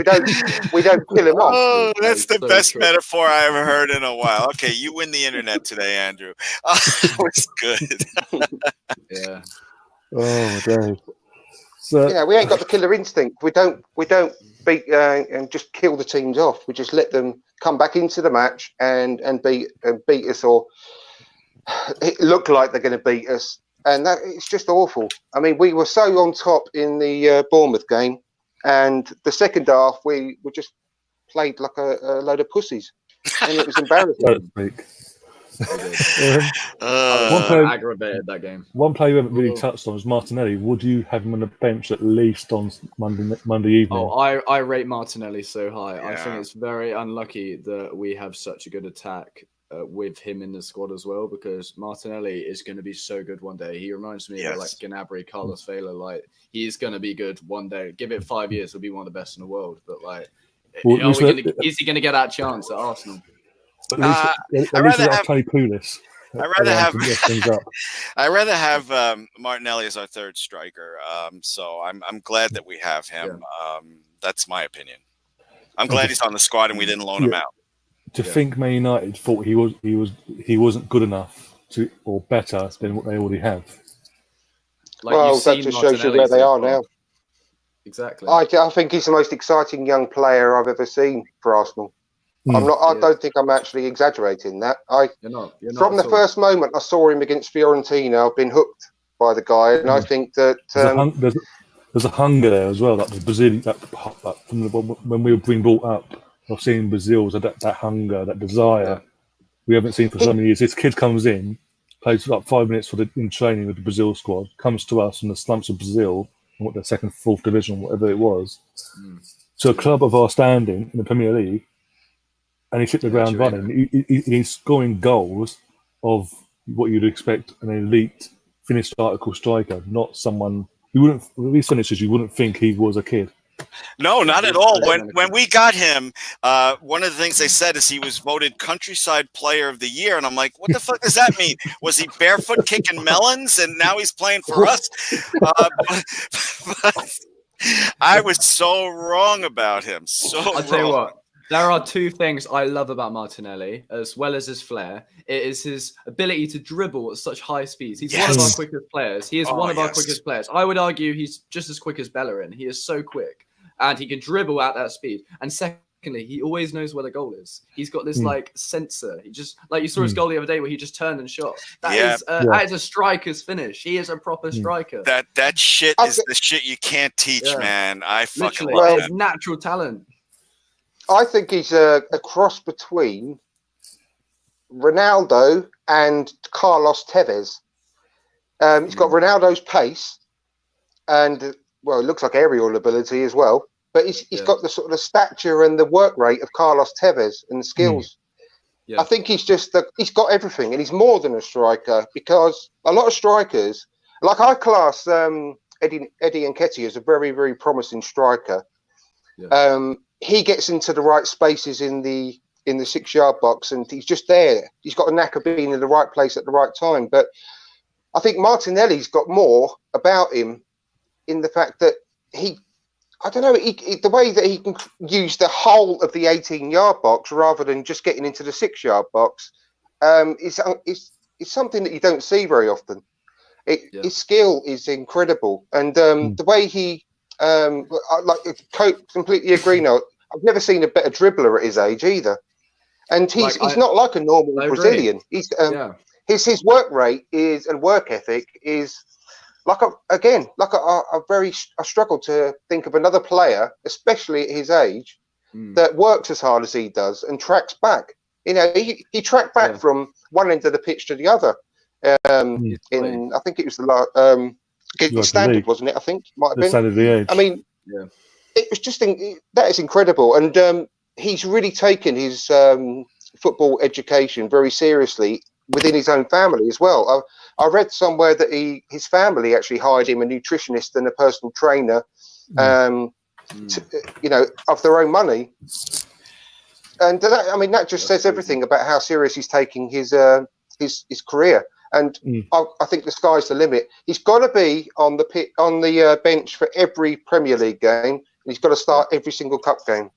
we don't kill him off. Oh, that's the best metaphor I ever heard in a while. Okay, you win the internet today, Andrew. That was good. Yeah. Oh, Dave. So, yeah, we ain't got the killer instinct. We don't beat and just kill the teams off. We just let them come back into the match and beat us, or it looked like they're going to beat us, and it's just awful. I mean, we were so on top in the Bournemouth game, and the second half we just played like a load of pussies, and it was embarrassing. One player aggravated that game. One player you haven't really touched on is Martinelli. Would you have him on the bench at least on Monday evening? Oh, I rate Martinelli so high. Yeah. I think it's very unlucky that we have such a good attack with him in the squad as well, because Martinelli is going to be so good one day. He reminds me of like Gnabry, Carlos Vela. Like, he's going to be good one day. Give it 5 years, he'll be one of the best in the world. But like, is he going to get that chance at Arsenal? But at least have Tony Pulis. I'd rather have Martinelli as our third striker. So I'm glad that we have him. Yeah. That's my opinion. I'm glad he's on the squad and we didn't loan him out. To think Man United thought he wasn't good enough or better than what they already have. Like, well, that just shows you where they are now. Exactly. I think he's the most exciting young player I've ever seen for Arsenal. I don't think I'm actually exaggerating that. You're not from the first moment I saw him against Fiorentina, I've been hooked by the guy, and I think that there's a hunger there as well. Like the Brazilian, when we were being brought up, I've seen Brazil's that hunger, that desire we haven't seen for so many years. This kid comes in, plays like 5 minutes in training with the Brazil squad, comes to us from the slumps of Brazil, what the second, fourth division, whatever it was, to a club of our standing in the Premier League. And he's hit the ground running. He's scoring goals of what you'd expect an elite finished article striker, not someone who wouldn't. With these finishes, you wouldn't think he was a kid. No, not at all. When we got him, one of the things they said is he was voted Countryside Player of the Year, and I'm like, what the fuck does that mean? Was he barefoot kicking melons, and now he's playing for us? But I was so wrong about him. I'll tell you what. There are two things I love about Martinelli, as well as his flair. It is his ability to dribble at such high speeds. He's one of our quickest players. He is one of our quickest players. I would argue he's just as quick as Bellerin. He is so quick, and he can dribble at that speed. And secondly, he always knows where the goal is. He's got this like sensor. He just, like you saw his goal the other day where he just turned and shot. That is a striker's finish. He is a proper striker. That shit is the shit you can't teach, man. I fucking literally, love it's natural talent. I think he's a cross between Ronaldo and Carlos Tevez. He's got Ronaldo's pace and, well, it looks like aerial ability as well. But he's got the sort of the stature and the work rate of Carlos Tevez and the skills. Yeah. I think he's he's got everything, and he's more than a striker, because a lot of strikers, like I class Eddie Nketiah as a very, very promising striker. Yeah. He gets into the right spaces in the 6-yard box, and he's just there. He's got a knack of being in the right place at the right time. But I think Martinelli's got more about him in the fact that the way that he can use the whole of the 18-yard box rather than just getting into the 6-yard box is something that you don't see very often. His skill is incredible, and the way he completely agree now. I've never seen a better dribbler at his age either, and he's not like a normal Brazilian. He's his work rate and work ethic is I struggle to think of another player, especially at his age, that works as hard as he does and tracks back. You know, he tracked back from one end of the pitch to the other. In I think it was the Standard, wasn't it? I think might have been. Standard VH. I mean, it was just that is incredible, and he's really taken his football education very seriously within his own family as well. I read somewhere that his family actually hired him a nutritionist and a personal trainer, you know, of their own money. And that just says everything about how serious he's taking his career. And I think the sky's the limit. He's got to be on the bench for every Premier League game. And he's got to start every single cup game.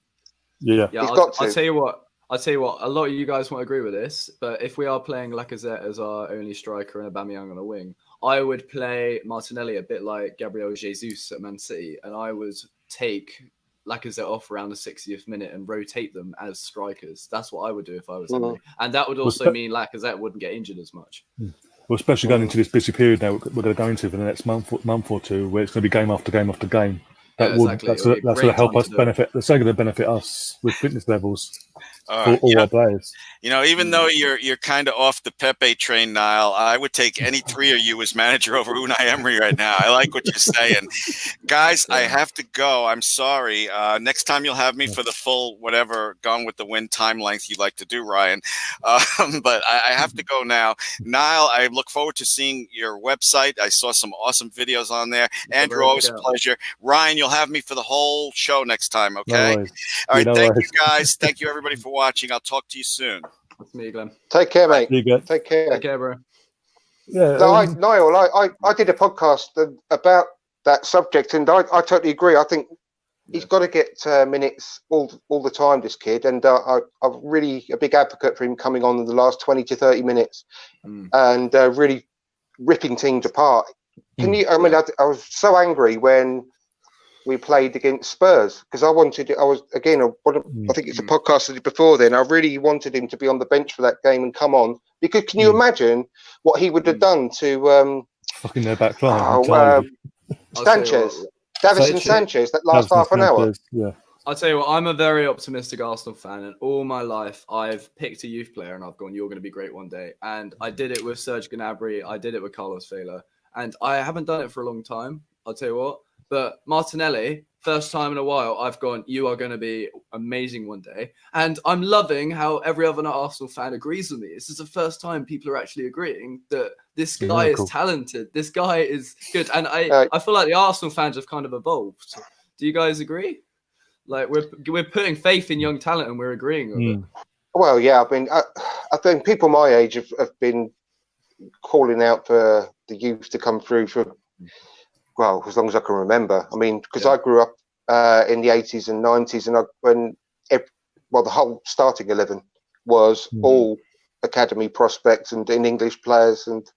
Yeah. I'll tell you what. A lot of you guys won't agree with this, but if we are playing Lacazette as our only striker and Aubameyang on a wing, I would play Martinelli a bit like Gabriel Jesus at Man City, and I would take Lacazette off around the 60th minute and rotate them as strikers. That's what I would do if I was him. And that would also mean Lacazette wouldn't get injured as much. Well, especially going into this busy period now we're going to go into for the next month or two, where it's going to be game after game after game. That's going to help us benefit. That's going to benefit us with fitness levels for all our players. You know, even though you're kind of off the Pepe train, Niall, I would take any three of you as manager over Unai Emery right now. I like what you're saying, guys. I have to go. I'm sorry. Next time you'll have me for the full whatever Gone with the Wind time length you'd like to do, Ryan. But I have to go now. Niall, I look forward to seeing your website. I saw some awesome videos on there. Andrew, always a pleasure. Ryan, you'll have me for the whole show next time. Okay. All right. Thank you, guys. Thank you, everybody, for watching. I'll talk to you soon. That's me, Glenn. Take care, mate. Take care, bro. Yeah. No, Niall, I did a podcast about that subject, and I totally agree. I think he's got to get minutes all the time, this kid, and I'm really a big advocate for him coming on in the last 20 to 30 minutes and really ripping teams apart. Can you? I mean, I was so angry when we played against Spurs because I think it's a podcast I did before then. I really wanted him to be on the bench for that game and come on, because can you imagine what he would have done to fucking their back line? Sanchez, Davison Sanchez, that last half an hour. Yeah. I'll tell you what, I'm a very optimistic Arsenal fan, and all my life I've picked a youth player and I've gone, you're going to be great one day. And I did it with Serge Gnabry, I did it with Carlos Vela, and I haven't done it for a long time, I'll tell you what. But Martinelli, first time in a while, I've gone, you are going to be amazing one day. And I'm loving how every other Arsenal fan agrees with me. This is the first time people are actually agreeing that this guy is talented. This guy is good. And I feel like the Arsenal fans have kind of evolved. Do you guys agree? Like, we're putting faith in young talent and we're agreeing with it. Well, yeah. I mean, I think people my age have been calling out for the youth to come through for... Well, as long as I can remember. I mean, because I grew up in the 80s and 90s, and the whole starting 11 was all academy prospects and English players, and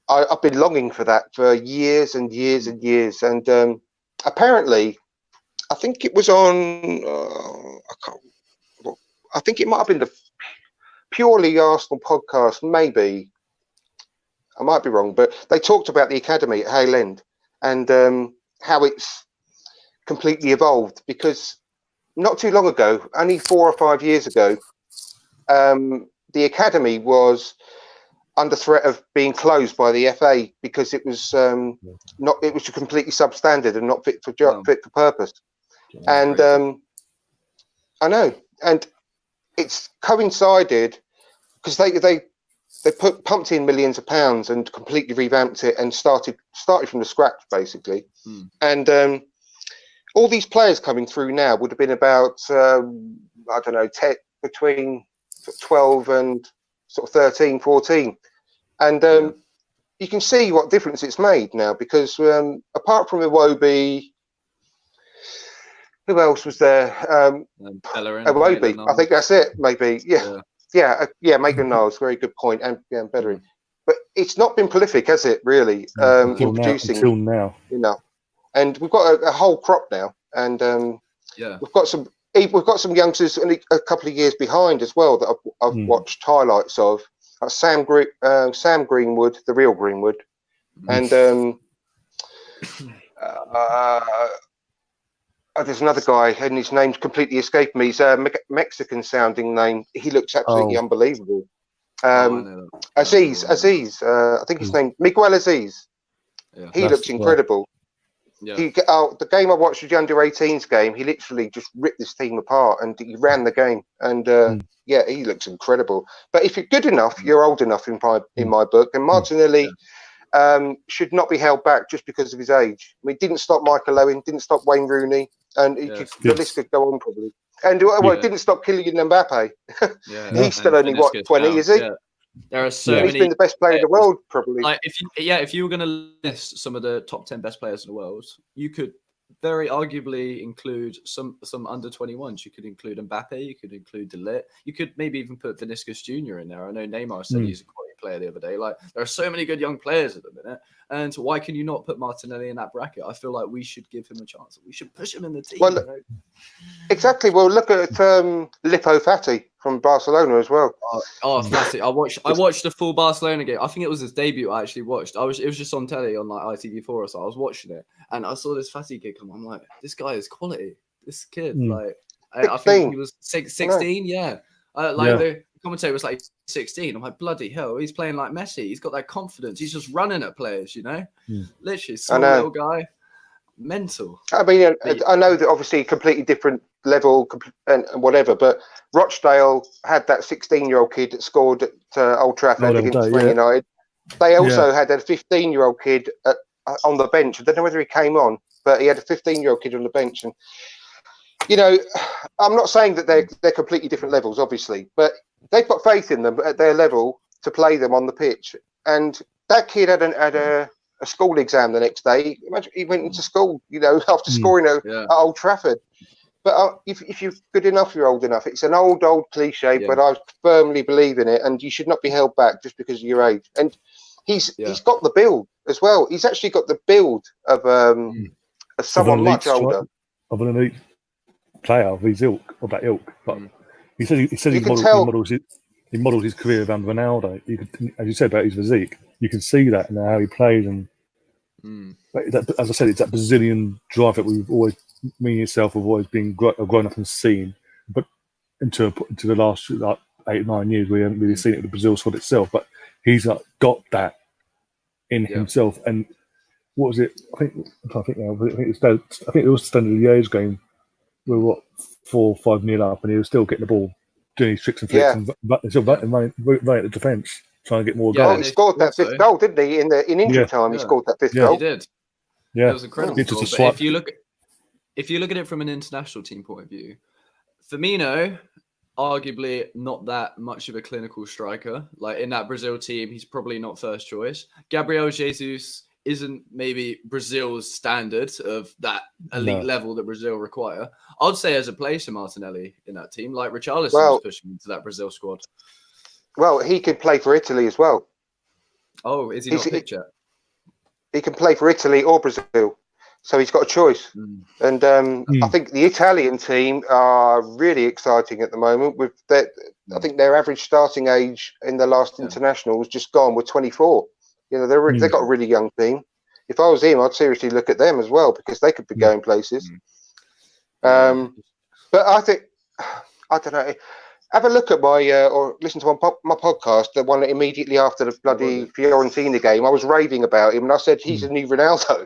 I've been longing for that for years and years and years. And apparently, I think it was on. I think it might have been the Purely Arsenal podcast, maybe. I might be wrong, but they talked about the academy at Hale End and how it's completely evolved, because not too long ago, only 4 or 5 years ago, the academy was under threat of being closed by the FA because it was it was completely substandard and not fit for purpose. And I know, and it's coincided because they pumped in millions of pounds and completely revamped it and started from the scratch, basically. And all these players coming through now would have been about I don't know, between 12 and sort of 13, 14. And you can see what difference it's made now, because apart from Iwobi, who else was there? Iwobi, I think that's it, maybe. Yeah, Maitland-Niles, very good point, and Bellerin. But it's not been prolific, has it, really, in producing? Until now. You know. And we've got a whole crop now, and we've got some youngsters a couple of years behind as well that I've watched highlights of. Like Sam Greenwood, the real Greenwood, And there's another guy, and his name's completely escaped me. He's a Mexican-sounding name. He looks absolutely unbelievable. Aziz. I think his name Miguel Aziz. Yeah, he looks incredible. Yeah. The game I watched was the under-18s game. He literally just ripped this team apart, and he ran the game. And yeah, he looks incredible. But if you're good enough, you're old enough in my book. And Martinelli should not be held back just because of his age. I mean, didn't stop Michael Owen, didn't stop Wayne Rooney, and the list could go on probably. And it didn't stop Kylian Mbappe. He's still only 20, is he? Yeah. There are so many. He's been the best player in the world, probably. Like if you were going to list some of the top 10 best players in the world, you could very arguably include some under 21s. You could include Mbappe. You could include De Ligt. You could maybe even put Vinicius Jr. in there. I know Neymar said he's a quality player the other day. Like there are so many good young players at the minute. And why can you not put Martinelli in that bracket? I feel like we should give him a chance. We should push him in the team. Well, exactly. Well, look at Lippo Fati from Barcelona as well. Fati. I watched the full Barcelona game. I think it was his debut. I actually watched. It was just on telly on like ITV4 or so. I was watching it, and I saw this Fati kid come. I'm like, this guy is quality. This kid, like, I think he was 16. Yeah, the commentator was like 16. I'm like, bloody hell, he's playing like Messi. He's got that confidence. He's just running at players, you know. Literally, small little guy, mental. I mean, I know that obviously completely different level and whatever, but Rochdale had that 16-year-old kid that scored at Old Trafford against Man United. They also had a 15-year-old kid on the bench. I don't know whether he came on, but he had a 15-year-old kid on the bench. And you know, I'm not saying that they're completely different levels, obviously, but they've got faith in them at their level to play them on the pitch. And that kid had a school exam the next day. Imagine he went into school, you know, after scoring at Old Trafford. But if you're good enough, you're old enough. It's an old cliche, but I firmly believe in it. And you should not be held back just because of your age. And he's got the build as well. He's actually got the build of someone much older. Of an elite player of his ilk, of that ilk. But he said he modelled his career around Ronaldo. You could, as you said about his physique, you can see that in how he plays. And as I said, it's that Brazilian drive that we've always, me and yourself, have always been grown up and seen. But into the last 8-9 years, we haven't really seen it with the Brazil squad itself. But he's got that in himself. And what was it? I think it was the Standard Liège game. We were 4-5-0 up, and he was still getting the ball, doing his tricks and flicks, and still running at the defence, trying to get more goals. He scored that fifth goal, didn't he? In injury time, he scored that fifth goal. He did. Yeah, it was incredible. But if you look at it from an international team point of view, Firmino, arguably not that much of a clinical striker. Like in that Brazil team, he's probably not first choice. Gabriel Jesus isn't maybe Brazil's standard of that elite level that Brazil require. I'd say as a place for Martinelli in that team, like Richarlison was pushing into that Brazil squad. Well, he could play for Italy as well. Oh, is he not picked yet? He can play for Italy or Brazil. So he's got a choice. And I think the Italian team are really exciting at the moment. With I think their average starting age in the last international was just gone with 24. You know, they've got a really young team. If I was him, I'd seriously look at them as well because they could be going places. But I think, I don't know, have a look at or listen to my podcast, the one immediately after the bloody Fiorentina game. I was raving about him and I said, he's a new Ronaldo.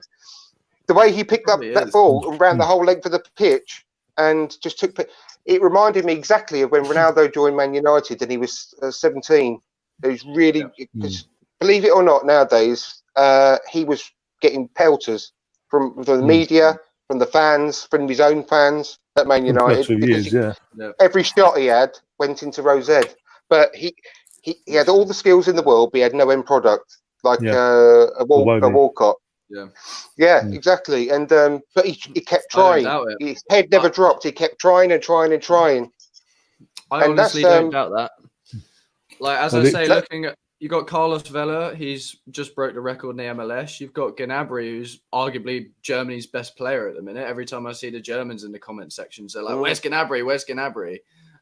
The way he picked up that ball and ran the whole length of the pitch and just it reminded me exactly of when Ronaldo joined Man United and he was 17. It was really, because believe it or not, nowadays, he was getting pelters from the media, from the fans, from his own fans at Man United. Every shot he had went into Rosette. But he had all the skills in the world, but he had no end product, like a Walcott. Exactly. And but he kept trying. His head never dropped. He kept trying and trying and trying. I honestly don't doubt that. Like as I say, looking at, you got Carlos Vela, he's just broke the record in the MLS. You've got Gnabry, who's arguably Germany's best player at the minute. Every time I see the Germans in the comment sections, they're like, "Where's Gnabry? Where's Gnabry?"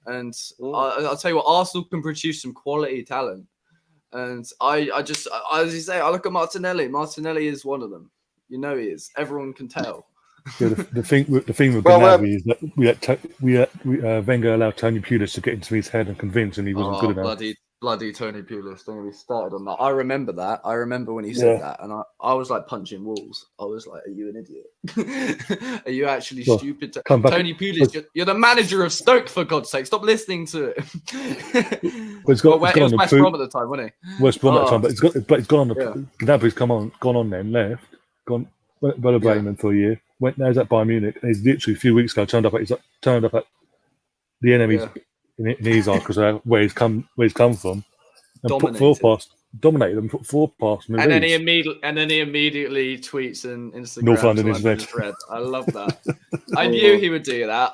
And I'll tell you what, Arsenal can produce some quality talent. And I just, as you say, I look at Martinelli. Martinelli is one of them. You know he is. Everyone can tell. Yeah, the thing with Ganavi is that Wenger allowed Tony Pulis to get into his head and convince him he wasn't good enough. Bloody Tony Pulis. Don't get me started on that. I remember that. I remember when he said that, and I was like punching walls. I was like, "Are you an idiot? Are you actually stupid?" Tony Pulis, you're the manager of Stoke, for God's sake. Stop listening to it. But it was West Brom at the time, wasn't he? West Brom at the time, but it's gone on. Ganavi's gone on then, left, gone, went to Bremen for a year. Now he's at Bayern Munich, and he's literally a few weeks ago turned up at the enemy's in his eyes because where he's come from, and dominated them, put 4 past them. And then he immediately tweets and Instagram. North London is red. I love that. I knew he would do that.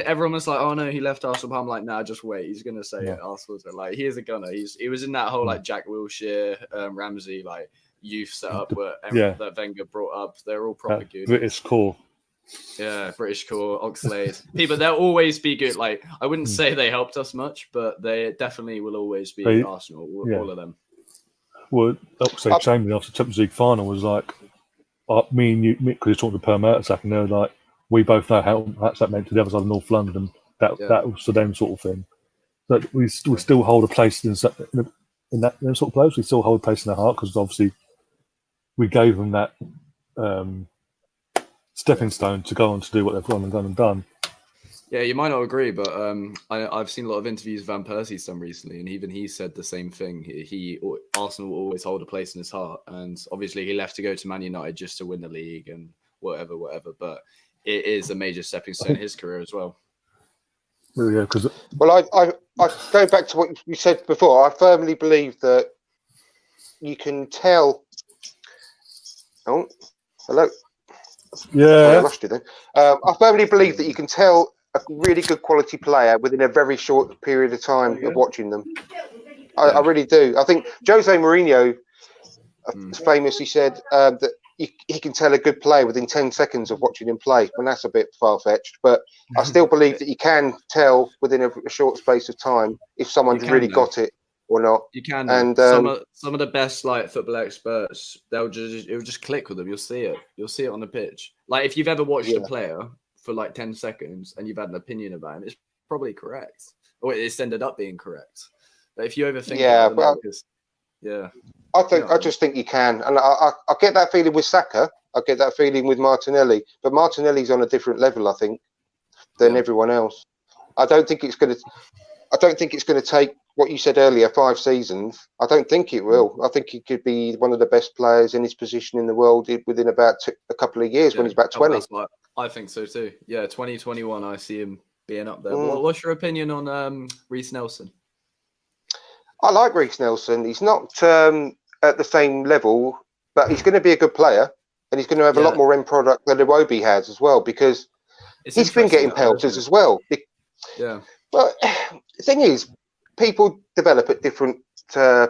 Everyone was like, "Oh no, he left Arsenal." But I'm like, "Nah, just wait. He's gonna say it." Arsenal's like, he is a gunner. He was in that whole like Jack Wilshere, Ramsey like youth setup that Wenger brought up. They're all proper good. British core. Yeah, British core, Oxlade. People, they'll always be good. Like, I wouldn't say they helped us much, but they definitely will always be Arsenal, all of them. Well, Oxlade Chamberlain after Champions League final was like, me and you, because he's talking to Per Mertesacker, and they're like, we both know how much that meant to the other side of North London. That was for them sort of thing. But we still hold a place in that sort of place. We still hold a place in their heart because obviously we gave them that stepping stone to go on to do what they've gone and done. Yeah, you might not agree, but I've seen a lot of interviews Van Persie's done recently, and even he said the same thing. Arsenal will always hold a place in his heart, and obviously he left to go to Man United just to win the league and whatever. But it is a major stepping stone in his career as well. Yeah, because I go back to what you said before. I firmly believe that you can tell. Oh, hello. Yeah, I lost you then. I firmly believe that you can tell a really good quality player within a very short period of time of watching them. I really do. I think Jose Mourinho famously said that he can tell a good player within 10 seconds of watching him play. And that's a bit far-fetched, but I still believe that you can tell within a short space of time if someone's really got it or not. You can. And some of the best like football experts, it will just click with them. You'll see it. You'll see it on the pitch. Like if you've ever watched a player for like 10 seconds and you've had an opinion about him, it's probably correct, or it's ended up being correct. But if you overthink, I just think you can, and I get that feeling with Saka. I get that feeling with Martinelli, but Martinelli's on a different level, I think, than everyone else. I don't think it's going to take what you said earlier, 5 seasons. I don't think it will. I think he could be one of the best players in his position in the world within about a couple of years when he's about 20. I think so too. Yeah, 2021, I see him being up there. What's your opinion on Reece Nelson? I like Reece Nelson. He's not at the same level, but he's going to be a good player, and he's going to have a lot more end product than Iwobi has as well, because he's been getting pelters as well. Yeah. Well, the thing is, people develop at different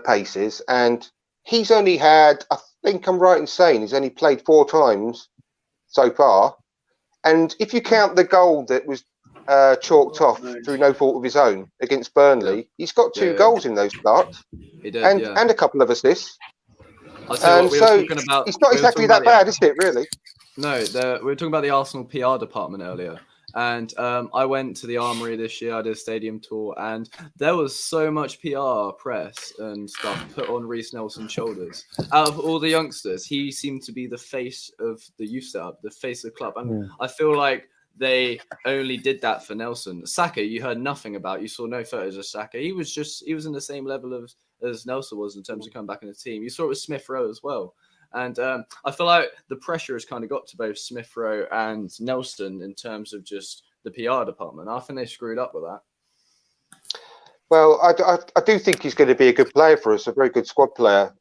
paces, and he's only had, I think I'm right in saying, he's only played 4 times so far. And if you count the goal that was chalked off through no fault of his own against Burnley, he's got 2 goals in those starts, and a couple of assists. So it's not exactly that bad, is it, really? No, we were talking about the Arsenal PR department earlier. And I went to the Armory this year. I did a stadium tour, and there was so much PR, press, and stuff put on Reece Nelson's shoulders. Out of all the youngsters, he seemed to be the face of the youth setup, the face of the club. And I feel like they only did that for Nelson. Saka, you heard nothing about. You saw no photos of Saka. He was in the same level as Nelson was in terms of coming back in the team. You saw it with Smith Rowe as well. And I feel like the pressure has kind of got to both Smith Rowe and Nelson in terms of just the PR department. I think they screwed up with that. Well, I do think he's going to be a good player for us, a very good squad player.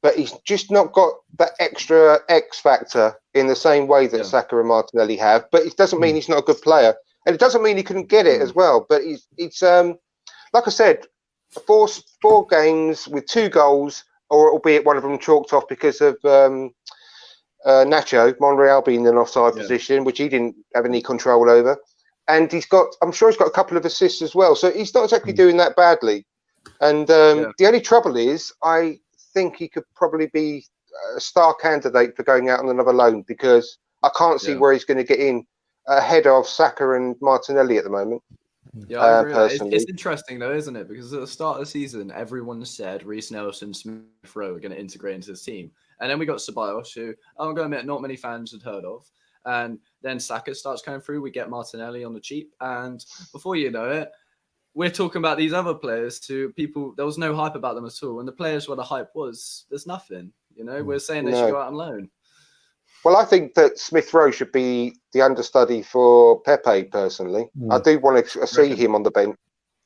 But he's just not got that extra X factor in the same way that Saka and Martinelli have. But it doesn't mean he's not a good player. And it doesn't mean he couldn't get it as well. But it's like I said, 4 games with 2 goals, or albeit one of them chalked off because of Nacho Monreal being in an offside position, which he didn't have any control over. And I'm sure he's got a couple of assists as well. So he's not exactly doing that badly. And the only trouble is, I think he could probably be a star candidate for going out on another loan, because I can't see where he's going to get in ahead of Saka and Martinelli at the moment. Yeah, I agree. It's interesting though, isn't it? Because at the start of the season, everyone said Reece Nelson, Smith Rowe are going to integrate into the team. And then we got Ceballos, who I'm going to admit not many fans had heard of. And then Saka starts coming through. We get Martinelli on the cheap. And before you know it, we're talking about these other players to people. There was no hype about them at all. And the players where the hype was, there's nothing. You know, we're saying they should go out on loan. Well, I think that Smith Rowe should be the understudy for Pepe, personally. I do want to see him on the bench.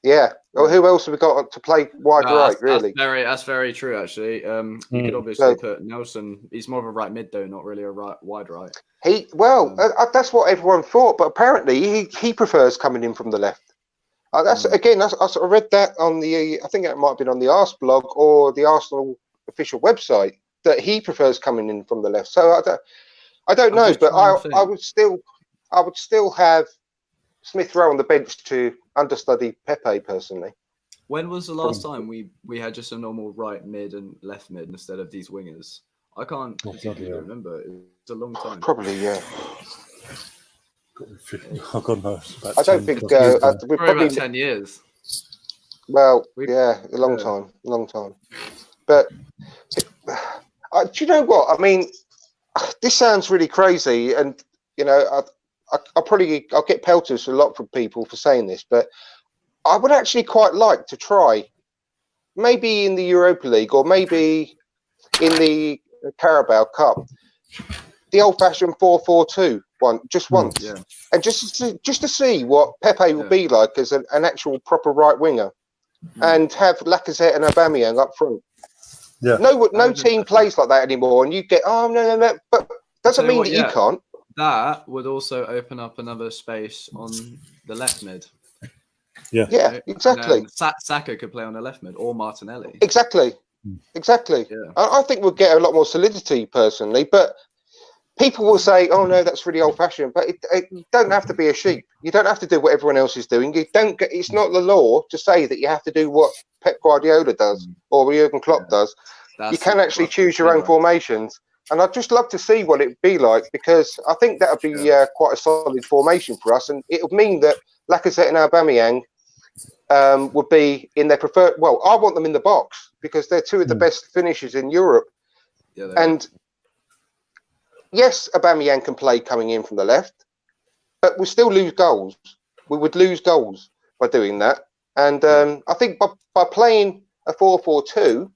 Yeah. Well, who else have we got to play wide right, really? That's very true, actually. You could obviously put Nelson. He's more of a right mid, though, not really a wide right. That's what everyone thought, but apparently he prefers coming in from the left. I sort of read that on I think it might have been on the Arse blog or the Arsenal official website, that he prefers coming in from the left. So I don't know, but I would still have Smith Rowe on the bench to understudy Pepe, personally. When was the last time we had just a normal right mid and left mid instead of these wingers? I can't remember. It's a long time. Probably, yeah. Oh God knows. I don't think we're probably about 10 years. Well, a long time. But do you know what I mean? This sounds really crazy, and you know, I'll get pelters a lot from people for saying this, but I would actually quite like to try, maybe in the Europa League or maybe in the Carabao Cup, the old-fashioned 4-4-2 once, and just to see what Pepe will be like as an actual proper right winger, and have Lacazette and Aubameyang up front. Yeah. No team plays like that anymore, and you get no, but doesn't mean that you can't. That would also open up another space on the left mid. Yeah, exactly. Saka could play on the left mid, or Martinelli. Exactly. Yeah. I think we'll get a lot more solidity, personally, but people will say, "Oh no, that's really old-fashioned." But you don't have to be a sheep. You don't have to do what everyone else is doing. It's not the law to say that you have to do what Pep Guardiola does or Jurgen Klopp does. You can actually choose your own formations. And I'd just love to see what it'd be like, because I think that would be quite a solid formation for us. And it would mean that Lacazette and Aubameyang would be in their preferred... Well, I want them in the box, because they're two of the best finishers in Europe. And yes, Aubameyang can play coming in from the left, but we'll still lose goals. We would lose goals by doing that. And I think by playing a 4-4-2,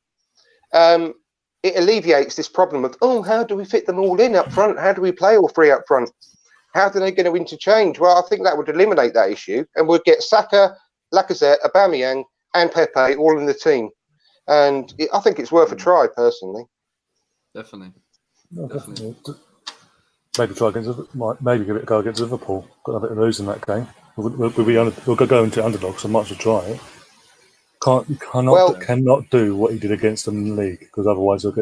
it alleviates this problem of, how do we fit them all in up front? How do we play all three up front? How are they going to interchange? Well, I think that would eliminate that issue, and we'd get Saka, Lacazette, Aubameyang, and Pepe all in the team. And I think it's worth a try, personally. Definitely. Maybe try maybe give it a go against Liverpool. Got a bit of lose in that game. We'll go into underdogs, so much to try it. Cannot do what he did against them in the league, because otherwise no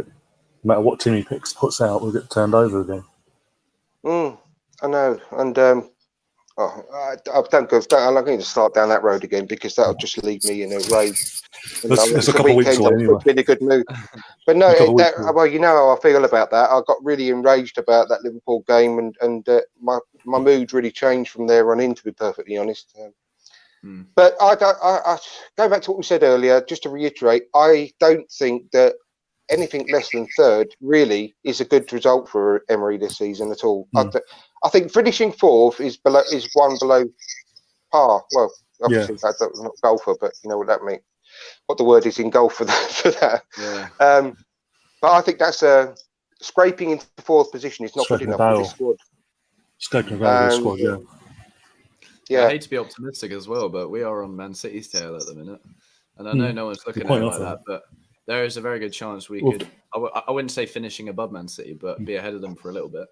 matter what team he puts out, we'll get turned over again. I know, and I don't go. I'm not going to start down that road again, because that'll just leave me in a rage. It's a couple of weeks away anyway. In a good mood, but no. Well, you know how I feel about that. I got really enraged about that Liverpool game, and my mood really changed from there on in, to be perfectly honest. But I go back to what we said earlier, just to reiterate, I don't think that anything less than third really is a good result for Emery this season at all. I think finishing fourth is one below par. Well, obviously that's not golfer, but you know what that means. What the word is in golf for that. Yeah. But I think that's scraping into the fourth position is not good enough for this squad. Scraping a very good squad, yeah. Yeah. I hate to be optimistic as well, but we are on Man City's tail at the minute. And I know no one's looking at it like that, but there is a very good chance we could, I wouldn't say finishing above Man City, but be ahead of them for a little bit.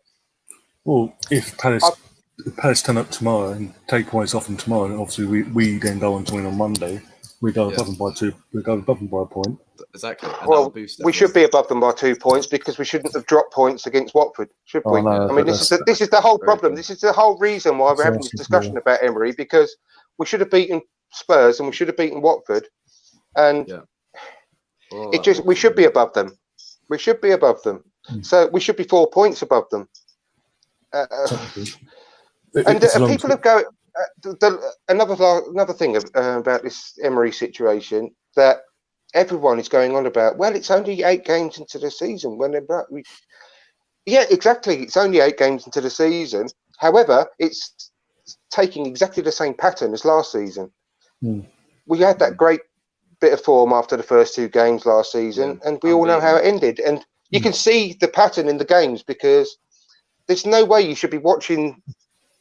Well, if Palace turn up tomorrow and take points off them tomorrow, and obviously we then go on to win on Monday, we go above them by 2. We go above them by a point. Exactly. And well, we should be above them by 2 points, because we shouldn't have dropped points against Watford, should we? No, I mean, this is the whole problem. This is the whole reason why we're having this discussion about Emery, because we should have beaten Spurs and we should have beaten Watford, and we should be above them. We should be above them. So we should be 4 points above them. People have go. Another thing about this Emery situation that everyone is going on about. Well, it's only 8 games into the season. Yeah, exactly. It's only 8 games into the season. However, it's taking exactly the same pattern as last season. We had that great bit of form after the first 2 games last season, and we all know how it ended. And you can see the pattern in the games, because there's no way you should be watching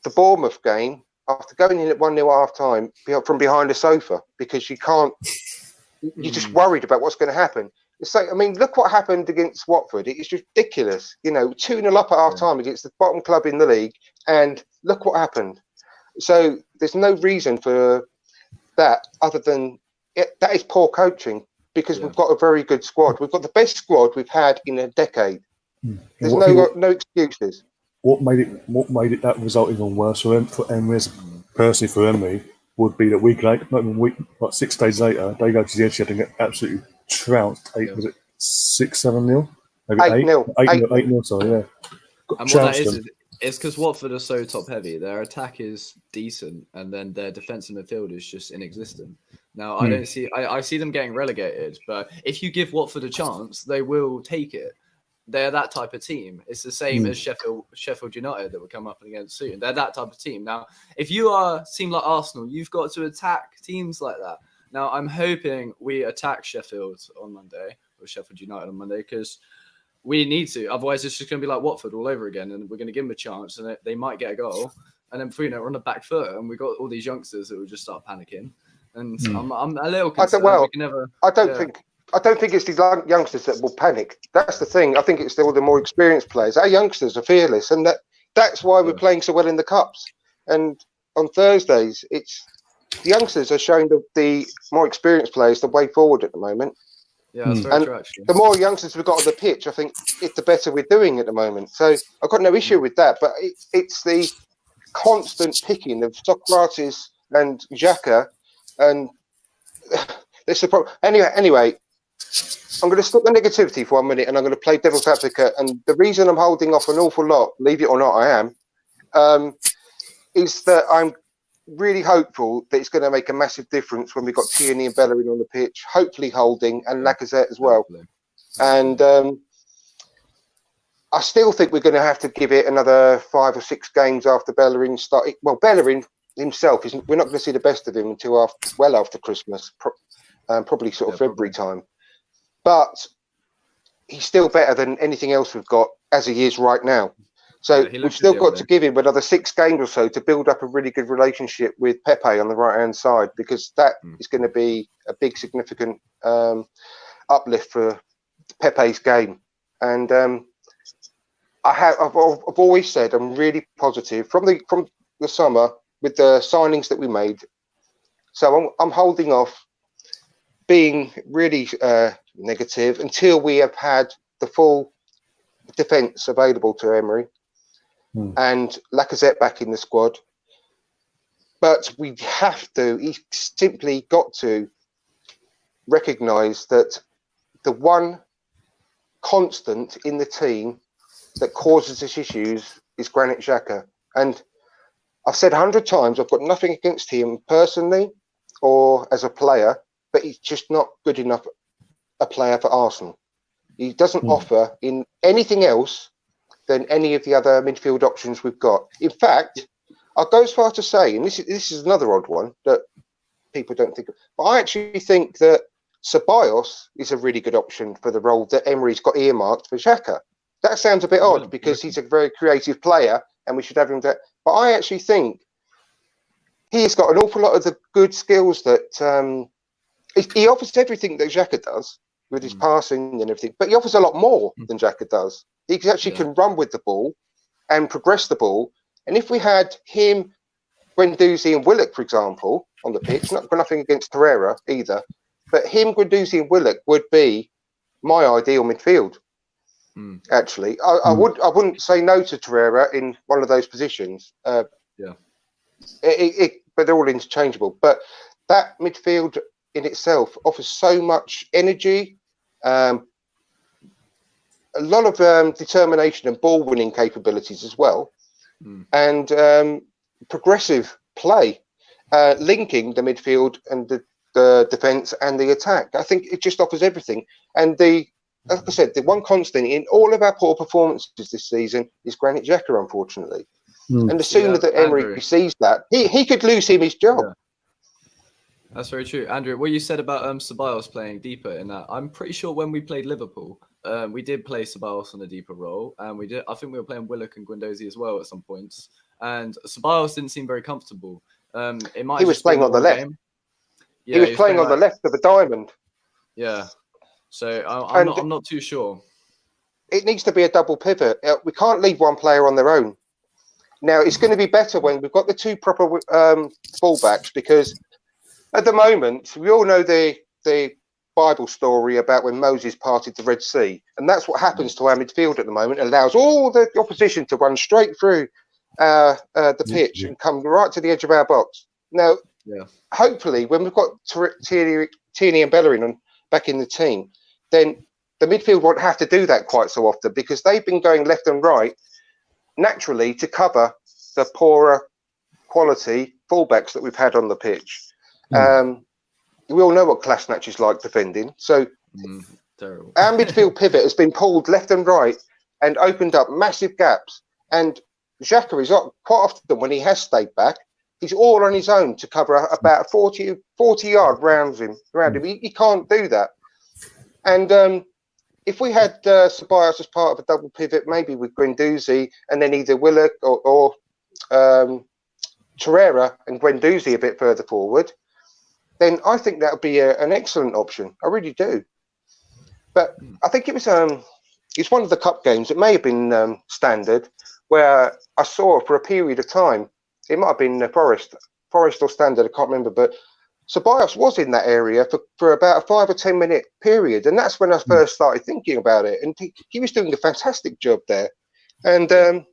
the Bournemouth game after going in at 1-0 half time from behind a sofa, because you can't. You're just worried about what's going to happen. It's like, I mean, look what happened against Watford. It's ridiculous. 2-0 up at half time against the bottom club in the league, and look what happened. So there's no reason for that other than that is poor coaching, because we've got a very good squad. We've got the best squad we've had in a decade. There's no excuses. What made it that result even worse for Emery, personally for Emery, would be that like 6 days later, they go to the Etihad and get absolutely trounced. Was it 6-7-0? Maybe 8-0. 8-0, sorry, yeah. And what that is it's because Watford are so top heavy. Their attack is decent, and then their defensive midfield is just inexistent. Now, I see them getting relegated, but if you give Watford a chance, they will take it. They're that type of team. It's the same as Sheffield United that will come up against soon. They're that type of team. Now, if you are a team like Arsenal, you've got to attack teams like that. Now, I'm hoping we attack Sheffield on Monday, or Sheffield United on Monday, because we need to. Otherwise, it's just going to be like Watford all over again, and we're going to give them a chance, and they might get a goal. And then, we're on the back foot, and we've got all these youngsters that will just start panicking. And I'm a little concerned. I don't think it's these youngsters that will panic. That's the thing. I think it's all the more experienced players. Our youngsters are fearless, and that's why we're playing so well in the cups. And on Thursdays, it's the youngsters are showing the more experienced players the way forward at the moment. Yeah, that's very true, actually. The more youngsters we've got on the pitch, I think it's the better we're doing at the moment. So I've got no issue with that. But it's the constant picking of Socrates and Xhaka, and it's the problem. Anyway. I'm going to stop the negativity for 1 minute, and I'm going to play devil's advocate. And the reason I'm holding off an awful lot, believe it or not, I am, is that I'm really hopeful that it's going to make a massive difference when we've got Tierney and Bellerin on the pitch, hopefully Holding and Lacazette as well. And I still think we're going to have to give it another 5 or 6 games after Bellerin started. Well, Bellerin himself, we're not going to see the best of him until after Christmas, probably sort of February time. But he's still better than anything else we've got as he is right now. So we've still got to give him another 6 games or so to build up a really good relationship with Pepe on the right-hand side, because that is going to be a big, significant uplift for Pepe's game. And I've always said I'm really positive from the summer with the signings that we made. So I'm holding off being really negative until we have had the full defence available to Emery and Lacazette back in the squad. But he's simply got to recognise that the one constant in the team that causes us issues is Granit Xhaka. And I've said 100 times, I've got nothing against him personally or as a player, but he's just not good enough a player for Arsenal. He doesn't offer in anything else than any of the other midfield options we've got. In fact, I'll go as far to say, and this is another odd one that people don't think of, but I actually think that Ceballos is a really good option for the role that Emery's got earmarked for Xhaka. That sounds a bit odd because he's a very creative player and we should have him there. But I actually think he's got an awful lot of the good skills that he offers everything that Xhaka does with his passing and everything, but he offers a lot more than Xhaka does. He actually can run with the ball and progress the ball. And if we had him, Guendouzi and Willock, for example, on the pitch, not got nothing against Torreira either, but him, Guendouzi and Willock would be my ideal midfield. Actually, I wouldn't say no to Torreira in one of those positions. But they're all interchangeable. But that midfield in itself offers so much energy, a lot of determination and ball winning capabilities as well, and progressive play, linking the midfield and the defence and the attack. I think it just offers everything. And like I said, the one constant in all of our poor performances this season is Granit Xhaka, unfortunately. And the sooner that Emery sees that, he could lose him his job. Yeah. That's very true. Andrew, what you said about Ceballos playing deeper in that, I'm pretty sure when we played Liverpool, we did play Ceballos on a deeper role. And I think we were playing Willock and Guendouzi as well at some points. And Ceballos didn't seem very comfortable. He was playing on the left. Yeah, he was playing on the left of a diamond. Yeah. So I'm not too sure. It needs to be a double pivot. We can't leave one player on their own. Now, it's going to be better when we've got the two proper fullbacks, because at the moment, we all know the Bible story about when Moses parted the Red Sea. And that's what happens to our midfield at the moment. It allows all the opposition to run straight through the pitch and come right to the edge of our box. Now, hopefully, when we've got Tierney and Bellerin back in the team, then the midfield won't have to do that quite so often, because they've been going left and right naturally to cover the poorer quality fullbacks that we've had on the pitch. We all know what Kolasinac is like defending. So terrible. Our midfield pivot has been pulled left and right and opened up massive gaps. And Xhaka is quite often, when he has stayed back, he's all on his own to cover about 40 yard around him. He can't do that. And if we had Ceballos as part of a double pivot, maybe with Guendouzi, and then either Willock or Torreira and Guendouzi a bit further forward, then I think that would be an excellent option. I really do. But I think it's one of the cup games. It may have been Standard, where I saw for a period of time, it might have been Forest or Standard, I can't remember, but Ceballos was in that area for about a 5 or 10 minute period. And that's when I first started thinking about it. And he was doing a fantastic job there. And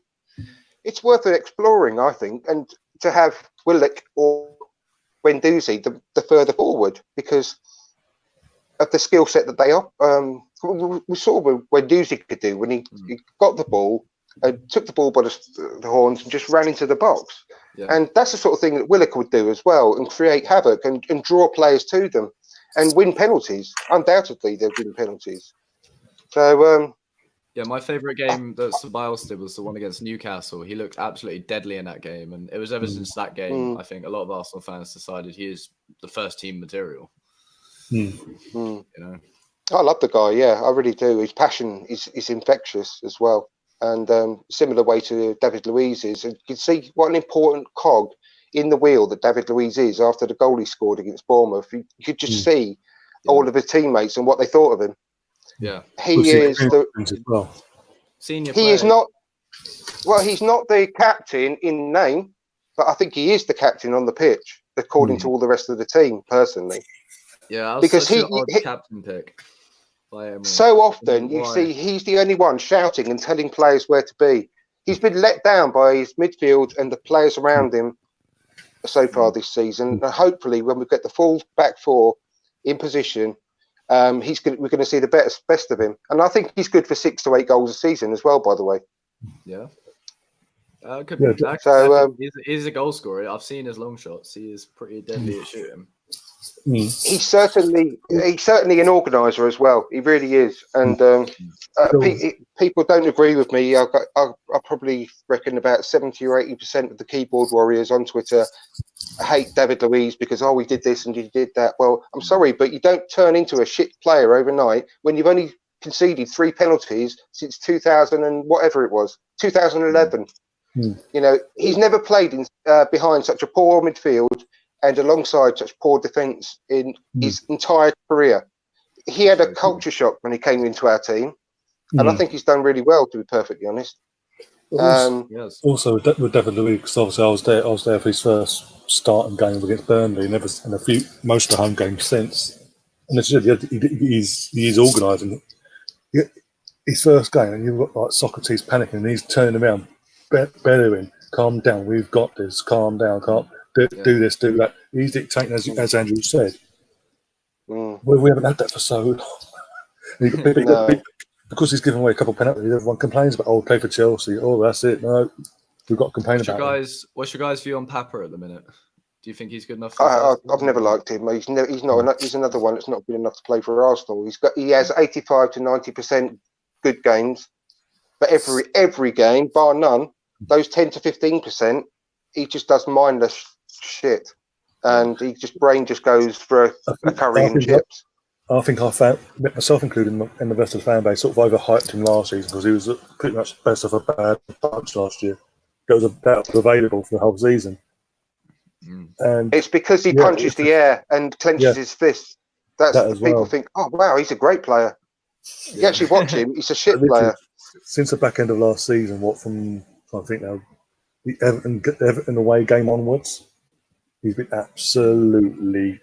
it's worth exploring, I think, and to have Willock or Guendouzi the further forward, because of the skill set that they are. We saw what Guendouzi could do when he got the ball, took the ball by the horns and just ran into the box. Yeah. And that's the sort of thing that Willock would do as well, and create havoc and draw players to them and win penalties. Undoubtedly, they'll win penalties. So, yeah, my favourite game that Ceballos did was the one against Newcastle. He looked absolutely deadly in that game. And it was ever since that game, I think a lot of Arsenal fans decided he is the first team material. You know, I love the guy. Yeah, I really do. His passion is infectious as well. And similar way to David Luiz is. And you can see what an important cog in the wheel that David Luiz is after the goal he scored against Bournemouth. You could just see all of his teammates and what they thought of him. Yeah, he is senior. He is not. Well, he's not the captain in name, but I think he is the captain on the pitch, according to all the rest of the team. Personally, yeah, because he captain pick. So often you see he's the only one shouting and telling players where to be. He's been let down by his midfield and the players around him so far this season. And hopefully, when we get the full back four in position, we're going to see the best of him. And I think he's good for 6 to 8 goals a season as well, by the way. Yeah. So he's a goal scorer. I've seen his long shots. He is pretty deadly at shooting. He's certainly an organizer as well. He really is. And people don't agree with me. I probably reckon about 70 or 80% of the keyboard warriors on Twitter hate David Luiz because we did this and you did that. Well, I'm sorry, but you don't turn into a shit player overnight when you've only conceded 3 penalties since 2000 and whatever it was, 2011. You know, he's never played behind such a poor midfield and alongside such poor defence in his entire career. He had a culture shock when he came into our team, and I think he's done really well, to be perfectly honest. Also, with David Luiz, because obviously I was there for his first starting game against Burnley, and most of the home games since. And as you said, he is organising. His first game, and you've got like Socrates panicking, and he's turning around, Bellerin, calm down, we've got this, calm down, do this, do that. He's dictating, as Andrew said. Mm. Well, we haven't had that for so long. Because he's given away a couple of penalties, everyone complains about, play for Chelsea. Oh, that's it. No, we've got to complain about him. What's your guys' view on Papa at the minute? Do you think he's good enough? I've never liked him. He's not. He's another one that's not good enough to play for Arsenal. He has 85 to 90% good games, but every game, bar none, those 10 to 15%, he just does mindless shit, and brain just goes for a curry and chips. I think I found myself, including and the rest of the fan base, sort of overhyped him last season because he was pretty much best of a bad bunch last year. That was available for the whole season. And it's because he punches the air and clenches his fists. That's people think, oh wow, he's a great player. You actually watch him; he's a shit player. Since the back end of last season, I think now, the Everton away game onwards, he's been absolutely,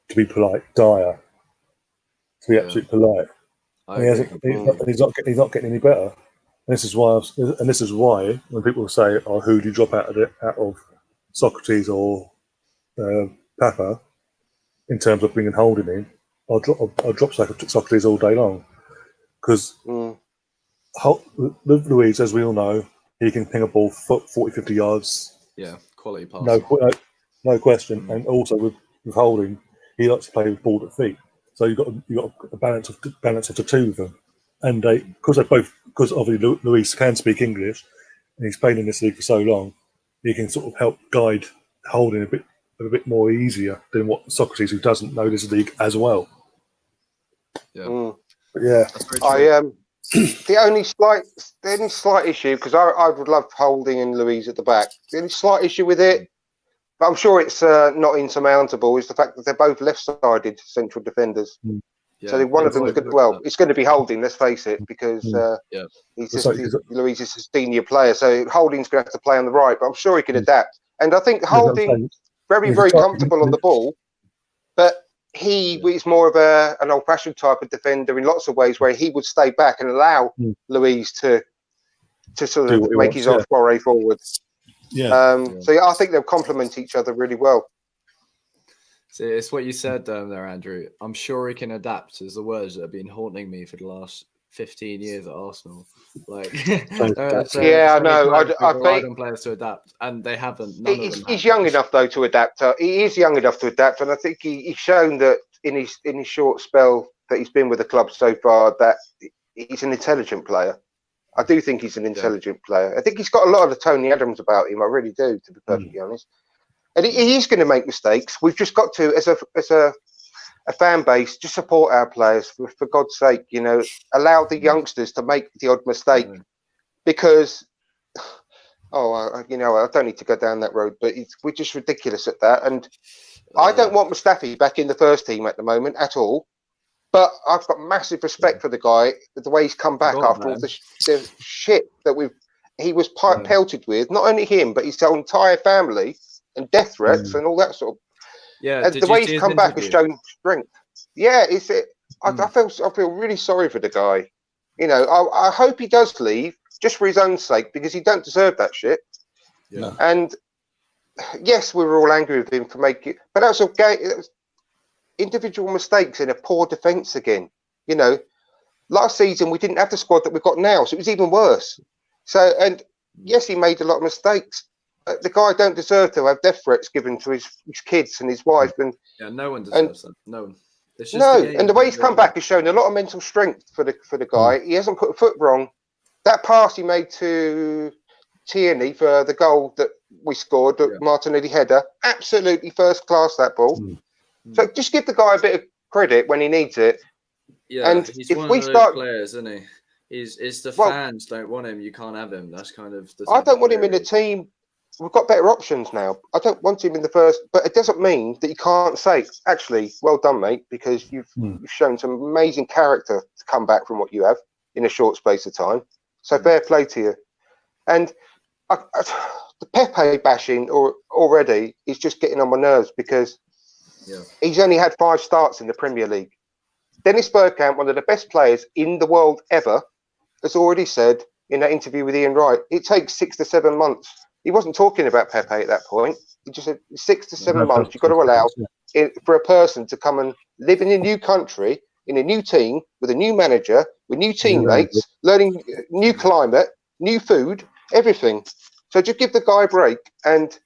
to be polite, dire. To be absolutely polite, he's not getting any better. And this is why when people say, "Oh, who do you drop out of Socrates or Papa in terms of bringing Holding in?" I'll drop Socrates all day long because Luis, as we all know, he can ping a ball 40, 50 yards. Yeah, quality pass. No question. And also with Holding, he likes to play with ball at feet. So you've got a balance of the two of them, and because obviously Luis can speak English, and he's played in this league for so long, he can sort of help guide Holding a bit more easier than what Socrates, who doesn't know this league as well. Yeah, but yeah. The only slight issue, because I would love Holding and Luis at the back. The only slight issue with it, but I'm sure it's not insurmountable, is the fact that they're both left-sided central defenders. So one of them is good. Well, it's going to be Holding. Let's face it, because Luis is a senior player, so Holding's going to have to play on the right. But I'm sure he can adapt. And I think Holding very, very comfortable on the ball, but he is more of an old-fashioned type of defender in lots of ways, where he would stay back and allow Luis to sort of make his own foray forward. So I think they'll complement each other really well. See, it's what you said there, Andrew. I'm sure he can adapt, is the words that have been haunting me for the last 15 years at Arsenal. Like, I know. I rely on players to adapt, and they haven't. He's young enough though to adapt. He is young enough to adapt, and I think he's shown that in his short spell that he's been with the club so far that he's an intelligent player. I do think he's an intelligent player. I think he's got a lot of the Tony Adams about him. I really do, to be perfectly honest. And he is going to make mistakes. We've just got to, as a fan base, just support our players for God's sake. Allow the youngsters to make the odd mistake, because I don't need to go down that road, but we're just ridiculous at that. And I don't want Mustafi back in the first team at the moment at all. But I've got massive respect for the guy, the way he's come back after all the shit that he was pelted with. Not only him, but his whole entire family, and death threats and all that sort of. Yeah, and the way he's come back has shown strength. Yeah, I feel really sorry for the guy. I hope he does leave just for his own sake, because he don't deserve that shit. Yeah. And yes, we were all angry with him for making, but that was individual mistakes in a poor defence again. Last season we didn't have the squad that we've got now, so it was even worse. So, and yes, he made a lot of mistakes. But the guy don't deserve to have death threats given to his kids and his wife. And no one deserves that. No one. And the way he's come back has shown a lot of mental strength for the guy. He hasn't put a foot wrong. That pass he made to Tierney for the goal that we scored, Martinelli header, absolutely first class, that ball. So just give the guy a bit of credit when he needs it. Yeah, and he's one of those players, isn't he? It's the fans don't want him. You can't have him. That's kind of. I don't want him in the team. We've got better options now. I don't want him in the first, but it doesn't mean that you can't say, actually, well done, mate, because you've shown some amazing character to come back from what you have in a short space of time. So fair play to you. And the Pepe bashing already is just getting on my nerves, because he's only had 5 starts in the Premier League. Dennis Bergkamp, one of the best players in the world ever, has already said in that interview with Ian Wright, it takes 6 to 7 months He wasn't talking about Pepe at that point. He just said 6 to 7 months. You've got to allow for a person to come and live in a new country, in a new team, with a new manager, with new teammates, learning new climate, new food, everything. So just give the guy a break, and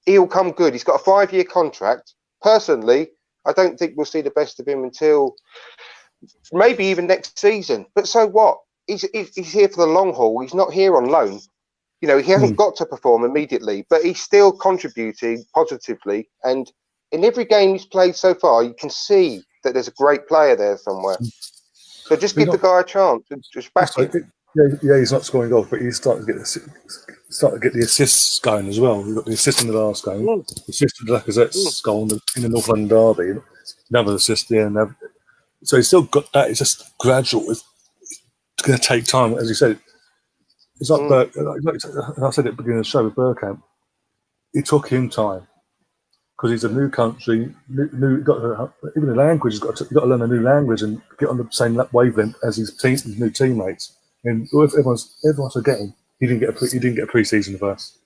he'll come good. He's got a 5-year contract. Personally, I don't think we'll see the best of him until maybe even next season. But so what? He's here for the long haul. He's not here on loan. You know, he hasn't got to perform immediately, but he's still contributing positively. And in every game he's played so far, you can see that there's a great player there somewhere. So just give the guy a chance. Just back him. Yeah, he's not scoring goals, but he's starting to get the assists going as well. He got the assist in the last game, the assist in Lacazette's goal in the North London derby, another assist there. So he's still got that. It's just gradual. It's going to take time, as you said. It's like, I said at the beginning of the show with Bergkamp, it took him time because he's a new country, even the language. You've got to learn a new language and get on the same wavelength as his new teammates. And everyone's forgetting he didn't get a pre-season for us.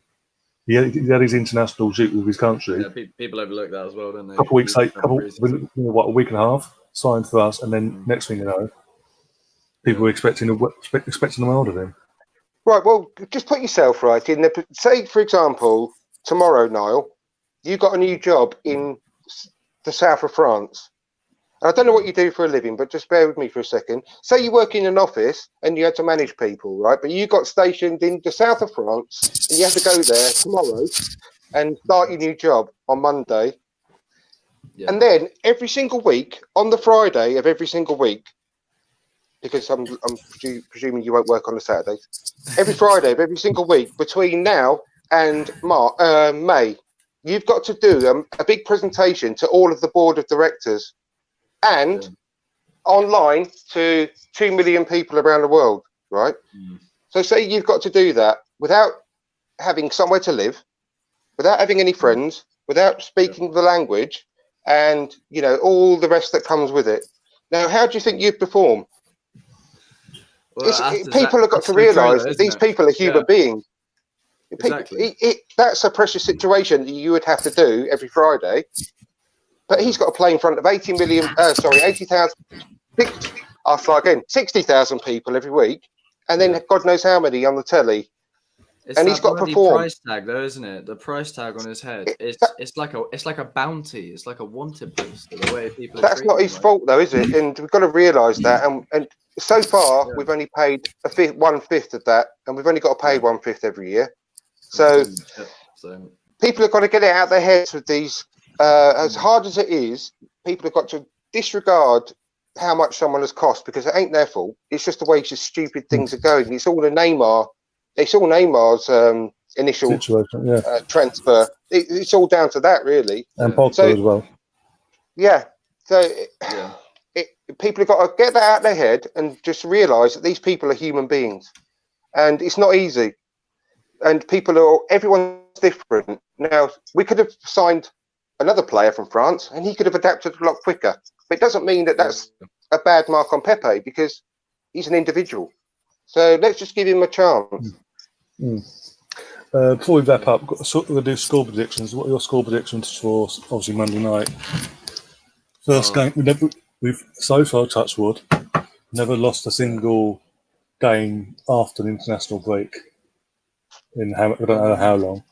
He had his international shoot with his country. Yeah, people overlook that as well, don't they? A week a week and a half signed for us, and then next thing you know, people were expecting the world of him. Right, well, just put yourself right in the. Say, for example, tomorrow, Niall, you got a new job in the south of France. And I don't know what you do for a living, but just bear with me for a second. Say you work in an office and you had to manage people, right? But you got stationed in the south of France and you have to go there tomorrow and start your new job on Monday. Yeah. And then every single week, on the Friday of every single week, because I'm presuming you won't work on a Saturday. Every Friday of every single week between now and May, you've got to do a big presentation to all of the board of directors and online to 2 million people around the world, right? So say you've got to do that without having somewhere to live, without having any friends, without speaking the language, and, you know, all the rest that comes with it. Now, how do you think you'd perform? Well, people have got to realise that these people are human beings. Exactly. That's a precious situation that you would have to do every Friday. But he's got to play in front of 80,000, I'll try again, 60,000 people every week. And then God knows how many on the telly. And he's got to perform. Price tag, though, isn't it? The price tag on his head. It's like a bounty. It's like a wanted poster. The way people. That's not his fault, though, is it? And we've got to realise that. And so far, we've only paid 1/5 of that, and we've only got to pay 1/5 every year. So people have got to get it out of their heads with these. As hard as it is, people have got to disregard how much someone has cost because it ain't their fault. It's just the way just stupid things are going. It's all Neymar. It's all Neymar's initial transfer. It's all down to that, really. And Pogba as well. Yeah. So people have got to get that out of their head and just realise that these people are human beings, and it's not easy. And everyone's different. Now we could have signed another player from France, and he could have adapted a lot quicker. But it doesn't mean that that's a bad mark on Pepe because he's an individual. So let's just give him a chance. Before we wrap up, we're going to do score predictions. What are your score predictions for obviously Monday night? First game, we've so far, touch wood, never lost a single game after the international break. I don't know how long.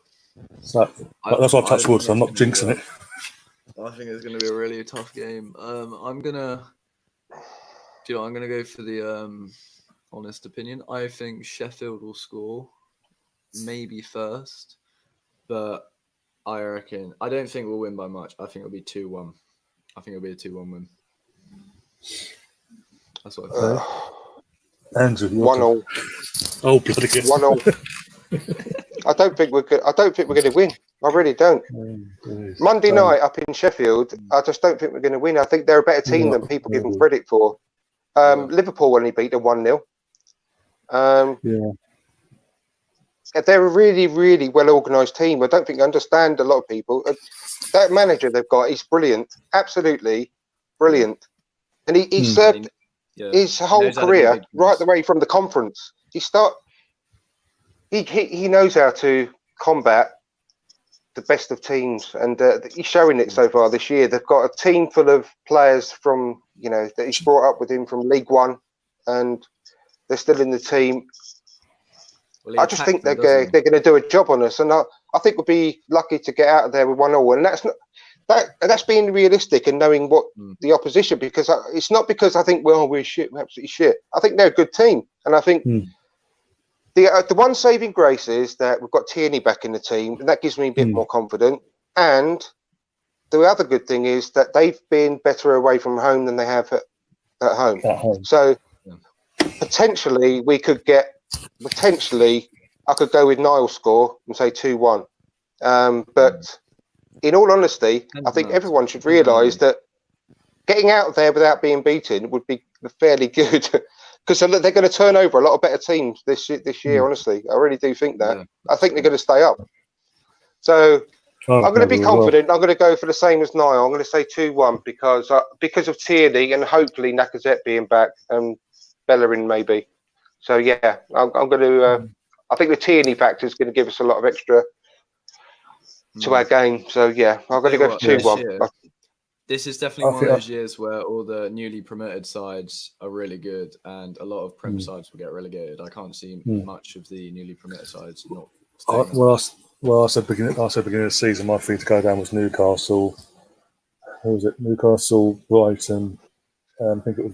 So that's why I've touched wood, so I'm not jinxing it. I think it's going to be a really tough game. I'm gonna go for the honest opinion. I think Sheffield will score, maybe first, but I don't think we'll win by much. I think it'll be 2-1. I think it'll be a 2-1 win. That's what I think. Andrew, 1-0. Oh, bloody good. 1-0. I don't think we're going to win. I really don't. Monday night up in Sheffield, I just don't think we're going to win. I think they're a better team than people give them credit for. Liverpool only beat them 1-0. They're a really, really well-organised team. I don't think I understand a lot of people. That manager they've got is brilliant, absolutely brilliant. And he served his whole career right the way from the conference. He knows how to combat the best of teams, and he's showing it so far this year. They've got a team full of players from that he's brought up with him from League One, and they're still in the team. Well, I just think they're going to do a job on us, and I think we'll be lucky to get out of there with 1-1. And that's being realistic and knowing what the opposition, because it's not because I think we're shit, we're absolutely shit. I think they're a good team, and I think the one saving grace is that we've got Tierney back in the team, and that gives me a bit more confident. And the other good thing is that they've been better away from home than they have at home. So potentially we could get. Potentially, I could go with Niall's score and say 2-1. But in all honesty, I think everyone should realise that getting out of there without being beaten would be fairly good, because they're going to turn over a lot of better teams this year. Honestly, I really do think that. I think they're going to stay up. So I'm going to be confident. I'm going to go for the same as Niall. I'm going to say 2-1 because of Tierney and hopefully Lacazette being back and Bellerin maybe. So yeah, I'm going to. I think the Tierney factor is going to give us a lot of extra to our game. So yeah, I'm going to go for 2-1. This is definitely one of those years where all the newly promoted sides are really good, and a lot of Prem sides will get relegated. I can't see much of the newly promoted sides not. I said beginning of the season, my thing to go down was Newcastle. Who was it? Newcastle, Brighton. I think it was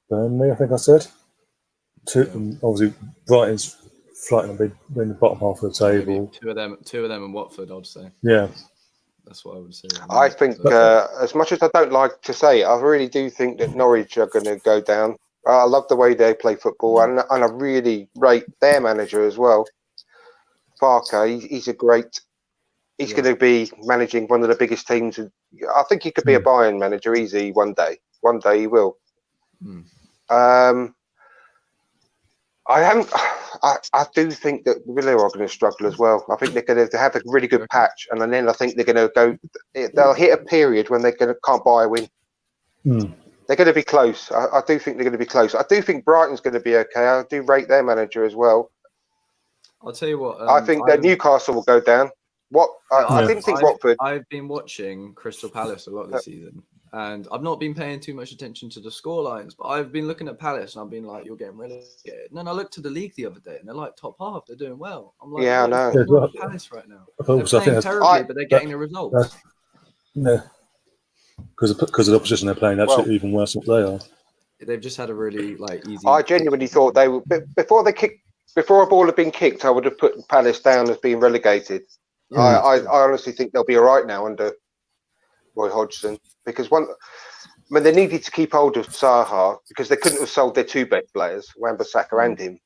Burnley. I think I said. Obviously, Brighton's flying in the bottom half of the table. Maybe two of them, and Watford, I'd say. Yeah, that's what I would say. I think, as much as I don't like to say it, I really do think that Norwich are going to go down. I love the way they play football, and I really rate their manager as well. Parker, he's a great. He's going to be managing one of the biggest teams. I think he could be a Bayern manager easy one day. One day he will. I do think that Villa are going to struggle as well. I think they're going to have a really good patch, and then I think they're going to go. They'll hit a period when they can't buy a win. They're going to be close. I do think they're going to be close. I do think Brighton's going to be okay. I do rate their manager as well. I'll tell you what. I think that Newcastle will go down. I didn't think Watford. I've been watching Crystal Palace a lot this season, and I've not been paying too much attention to the scorelines, but I've been looking at Palace and I've been like, you're getting relegated. And then I looked to the league the other day and they're like top half. They're doing well. I'm like, yeah, I know. Palace right now. They're playing terribly, but they're getting the results. Yeah. Because of the opposition they're playing, actually even worse than they are. They've just had a really easy. I genuinely thought they were before a ball had been kicked. I would have put Palace down as being relegated. I honestly think they'll be all right now under Roy Hodgson, because they needed to keep hold of Zaha because they couldn't have sold their two best players, Wan-Bissaka and him.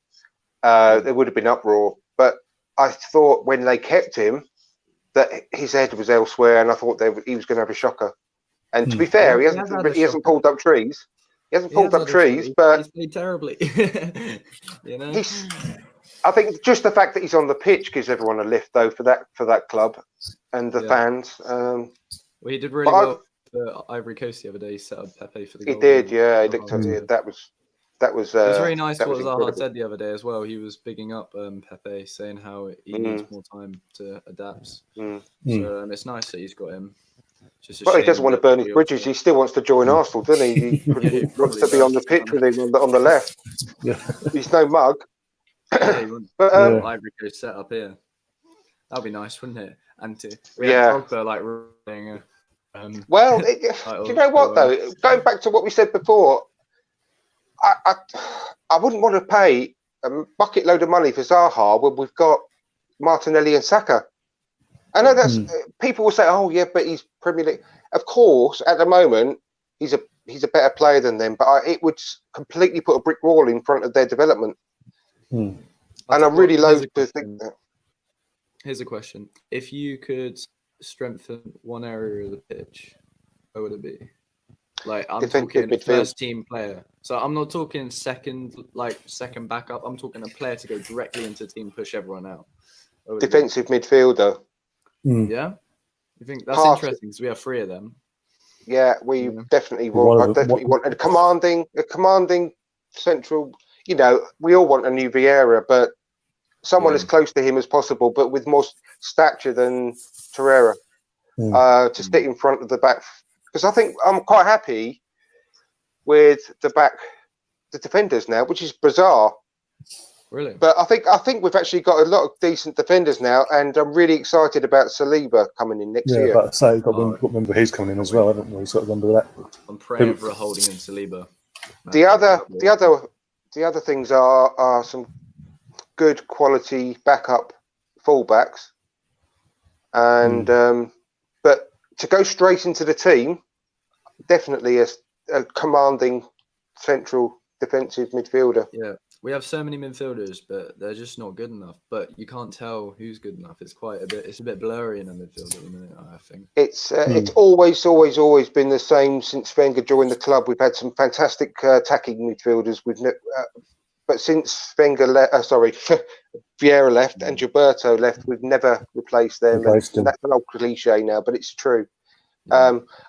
There would have been uproar. But I thought when they kept him, that his head was elsewhere, and I thought he was going to have a shocker. And to be fair, he hasn't pulled up trees. He hasn't pulled up trees, but he's played terribly. I think just the fact that he's on the pitch gives everyone a lift, though, for that club and the fans. Well, he did really well for Ivory Coast the other day. He set up Pepe for the goal. He did, yeah. He looked that was. It was very nice what Zaha said the other day as well. He was bigging up Pepe, saying how he needs more time to adapt. So it's nice that he's got him. Well, he doesn't want to burn his bridges. He still wants to join Arsenal, doesn't he? He wants to be on the pitch with him on the left. Yeah. He's no mug. But Ivory Coast set up here. That'd be nice, wouldn't it? And we had Pogba running. Well, do you know what though? Going back to what we said before, I wouldn't want to pay a bucket load of money for Zaha when we've got Martinelli and Saka. I know that's people will say, "Oh yeah, but he's Premier League." Of course, at the moment, he's a better player than them, but it would completely put a brick wall in front of their development. And I'm really loath to think that. Here's a question: if you could strengthen one area of the pitch, where would it be? Like I'm talking first team player. So I'm not talking second backup. I'm talking a player to go directly into the team, push everyone out. Defensive midfielder. Yeah, you think that's interesting because we have three of them. Yeah, we definitely want. I definitely want a commanding central. You know, we all want a new Vieira, but someone as close to him as possible, but with more stature than Torreira, to stick in front of the back. Because I think I'm quite happy with the defenders now, which is bizarre. Really? But I think we've actually got a lot of decent defenders now, and I'm really excited about Saliba coming in next year. Yeah, but I say, got to remember he's coming in as well, haven't we? Sort of under that. I'm praying for a Holding in Saliba. The other things are some good quality backup fullbacks, and but to go straight into the team, definitely a commanding central defensive midfielder. Yeah, we have so many midfielders, but they're just not good enough. But you can't tell who's good enough. It's a bit blurry in the midfield at the minute, I think. It's always been the same since Wenger joined the club. We've had some fantastic attacking midfielders. But since Wenger Vieira left and Gilberto left, we've never replaced them. That's an old cliche now, but it's true.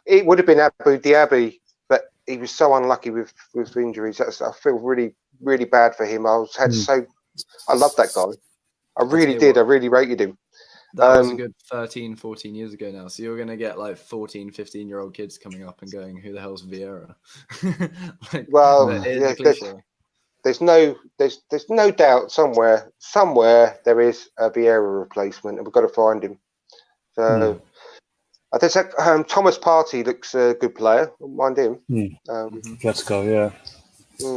It would have been Abu Diaby, but he was so unlucky with injuries. I feel really, really bad for him. I love that guy. I really did. I really rated him. That was a good 13, 14 years ago now. So you're going to get like 14, 15-year-old kids coming up and going, who the hell's Vieira? There's no doubt somewhere there is a Vieira replacement, and we've got to find him. So there's Thomas Partey looks a good player. Don't mind him. Let's go. Yeah,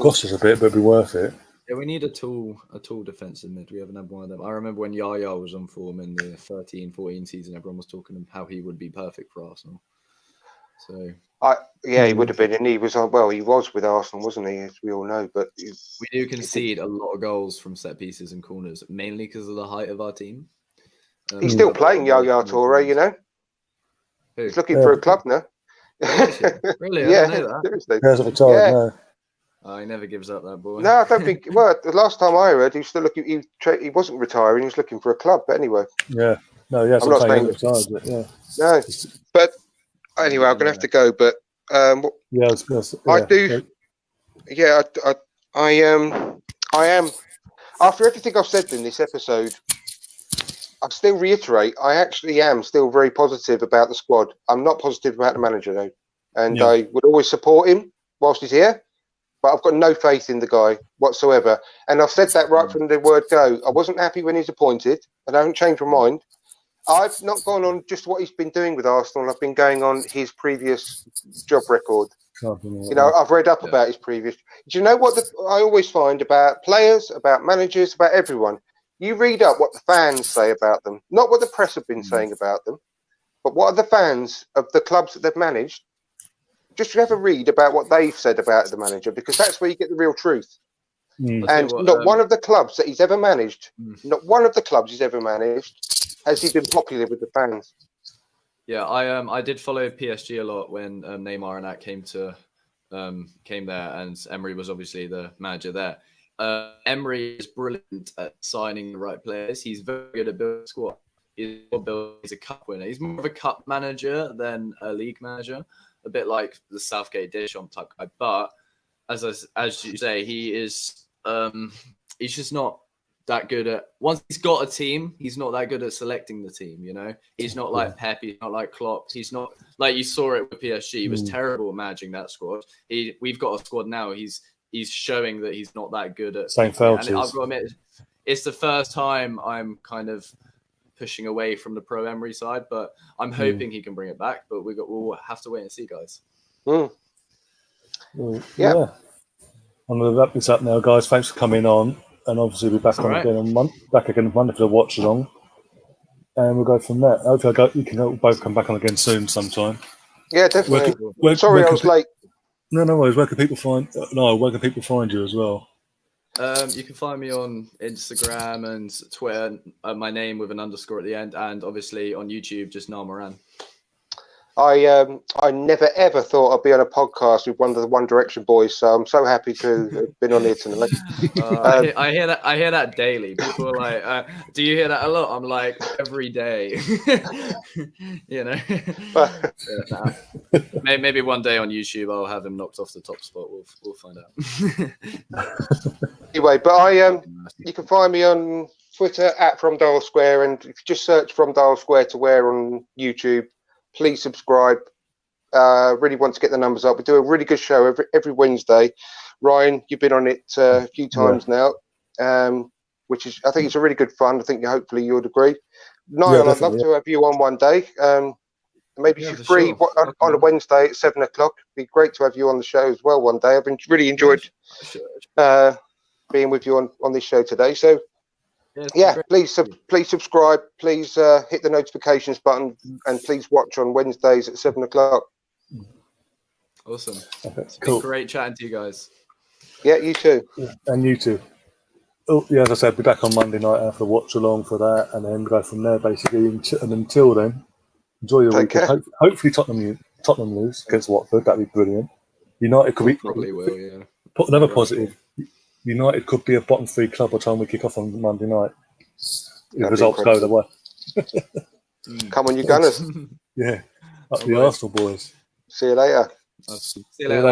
cost us a bit, but it'd be worth it. Yeah, we need a tall defensive mid. We haven't had one of them. I remember when Yaya was on form in the 13-14 season, everyone was talking about how he would be perfect for Arsenal. So he would have been, and he was with Arsenal, wasn't he? As we all know. But we do concede a lot of goals from set pieces and corners, mainly because of the height of our team. He's still playing Yaya Toure, you know. Who? He's looking for a club now. Really? I don't know that. He hasn't retired, no. Oh, he never gives up, that boy. No, I don't think. Well, the last time I heard, he was still looking. He wasn't retiring. He was looking for a club. But anyway. Yeah. No. Yeah. I'm not saying retired, but yeah. No. But anyway, I'm gonna have to go. But I do. Yeah. I am. After everything I've said in this episode, I still reiterate. I actually am still very positive about the squad. I'm not positive about the manager though, and I would always support him whilst he's here. But I've got no faith in the guy whatsoever. And I've said that right from the word go. I wasn't happy when he's appointed, and I haven't changed my mind. I've not gone on just what he's been doing with Arsenal. I've been going on his previous job record. You know, I've read up about his previous. Do you know what I always find about players, about managers, about everyone? You read up what the fans say about them, not what the press have been saying about them, but what are the fans of the clubs that they've managed? Just have a read about what they've said about the manager, because that's where you get the real truth. And one of the clubs that he's ever managed, not one of the clubs he's ever managed, has he been popular with the fans. Yeah, I did follow PSG a lot when Neymar and that came there, and Emery was obviously the manager there. Emery is brilliant at signing the right players. He's very good at building a squad. He's a cup winner. He's more of a cup manager than a league manager. A bit like the Southgate Deschamps type guy, but as you say, he is he's just not that good at. Once he's got a team, he's not that good at selecting the team. You know, he's not like Pep, he's not like Klopp, he's not like you saw it with PSG. He was terrible at managing that squad. We've got a squad now. He's showing that he's not that good at. Same Felches. And I've got to admit, it's the first time I'm kind of pushing away from the pro Emery side, but I'm hoping he can bring it back. But we'll have to wait and see, guys. Yeah. I'm going to wrap this up now, guys. Thanks for coming on, and obviously we'll be back again on Monday for the watch along, and we'll go from there. Hopefully, you can both come back on again soon sometime. Yeah, definitely. Sorry, I was late. No worries. Where can people find you as well? You can find me on Instagram and Twitter, my name with an underscore at the end, and obviously on YouTube, just Niall Moran. I never ever thought I'd be on a podcast with one of the One Direction boys, so I'm so happy to have been on here tonight. I hear that daily. People are like, "Do you hear that a lot?" I'm like, every day. You know. Maybe one day on YouTube I'll have him knocked off the top spot. We'll find out. Anyway, but you can find me on Twitter at From Dial Square, and if you just search From Dial Square to Wear on YouTube, please subscribe. Really want to get the numbers up. We do a really good show every Wednesday. Ryan, you've been on it a few times now, which is, I think it's a really good fun. I think hopefully you'd agree. Niall, I'd love to have you on one day. Maybe if you're free on a Wednesday at 7 o'clock, it'd be great to have you on the show as well one day. I've really enjoyed being with you on this show today. So, please subscribe. Please hit the notifications button, and please watch on Wednesdays at 7 o'clock. Awesome. It's Cool. been great chatting to you guys. Yeah, you too. Yeah, and you too. Oh, yeah, as I said, be back on Monday night after watch along for that, and then go from there basically. And until then, enjoy your weekend. Hopefully, Tottenham lose against Watford. That'd be brilliant. United could be probably will. Yeah. Put another positive. United could be a bottom 3 club by the time we kick off on Monday night. If results go the way. Come on, you Gunners. Yeah, up the Arsenal boys. See you later. See you later.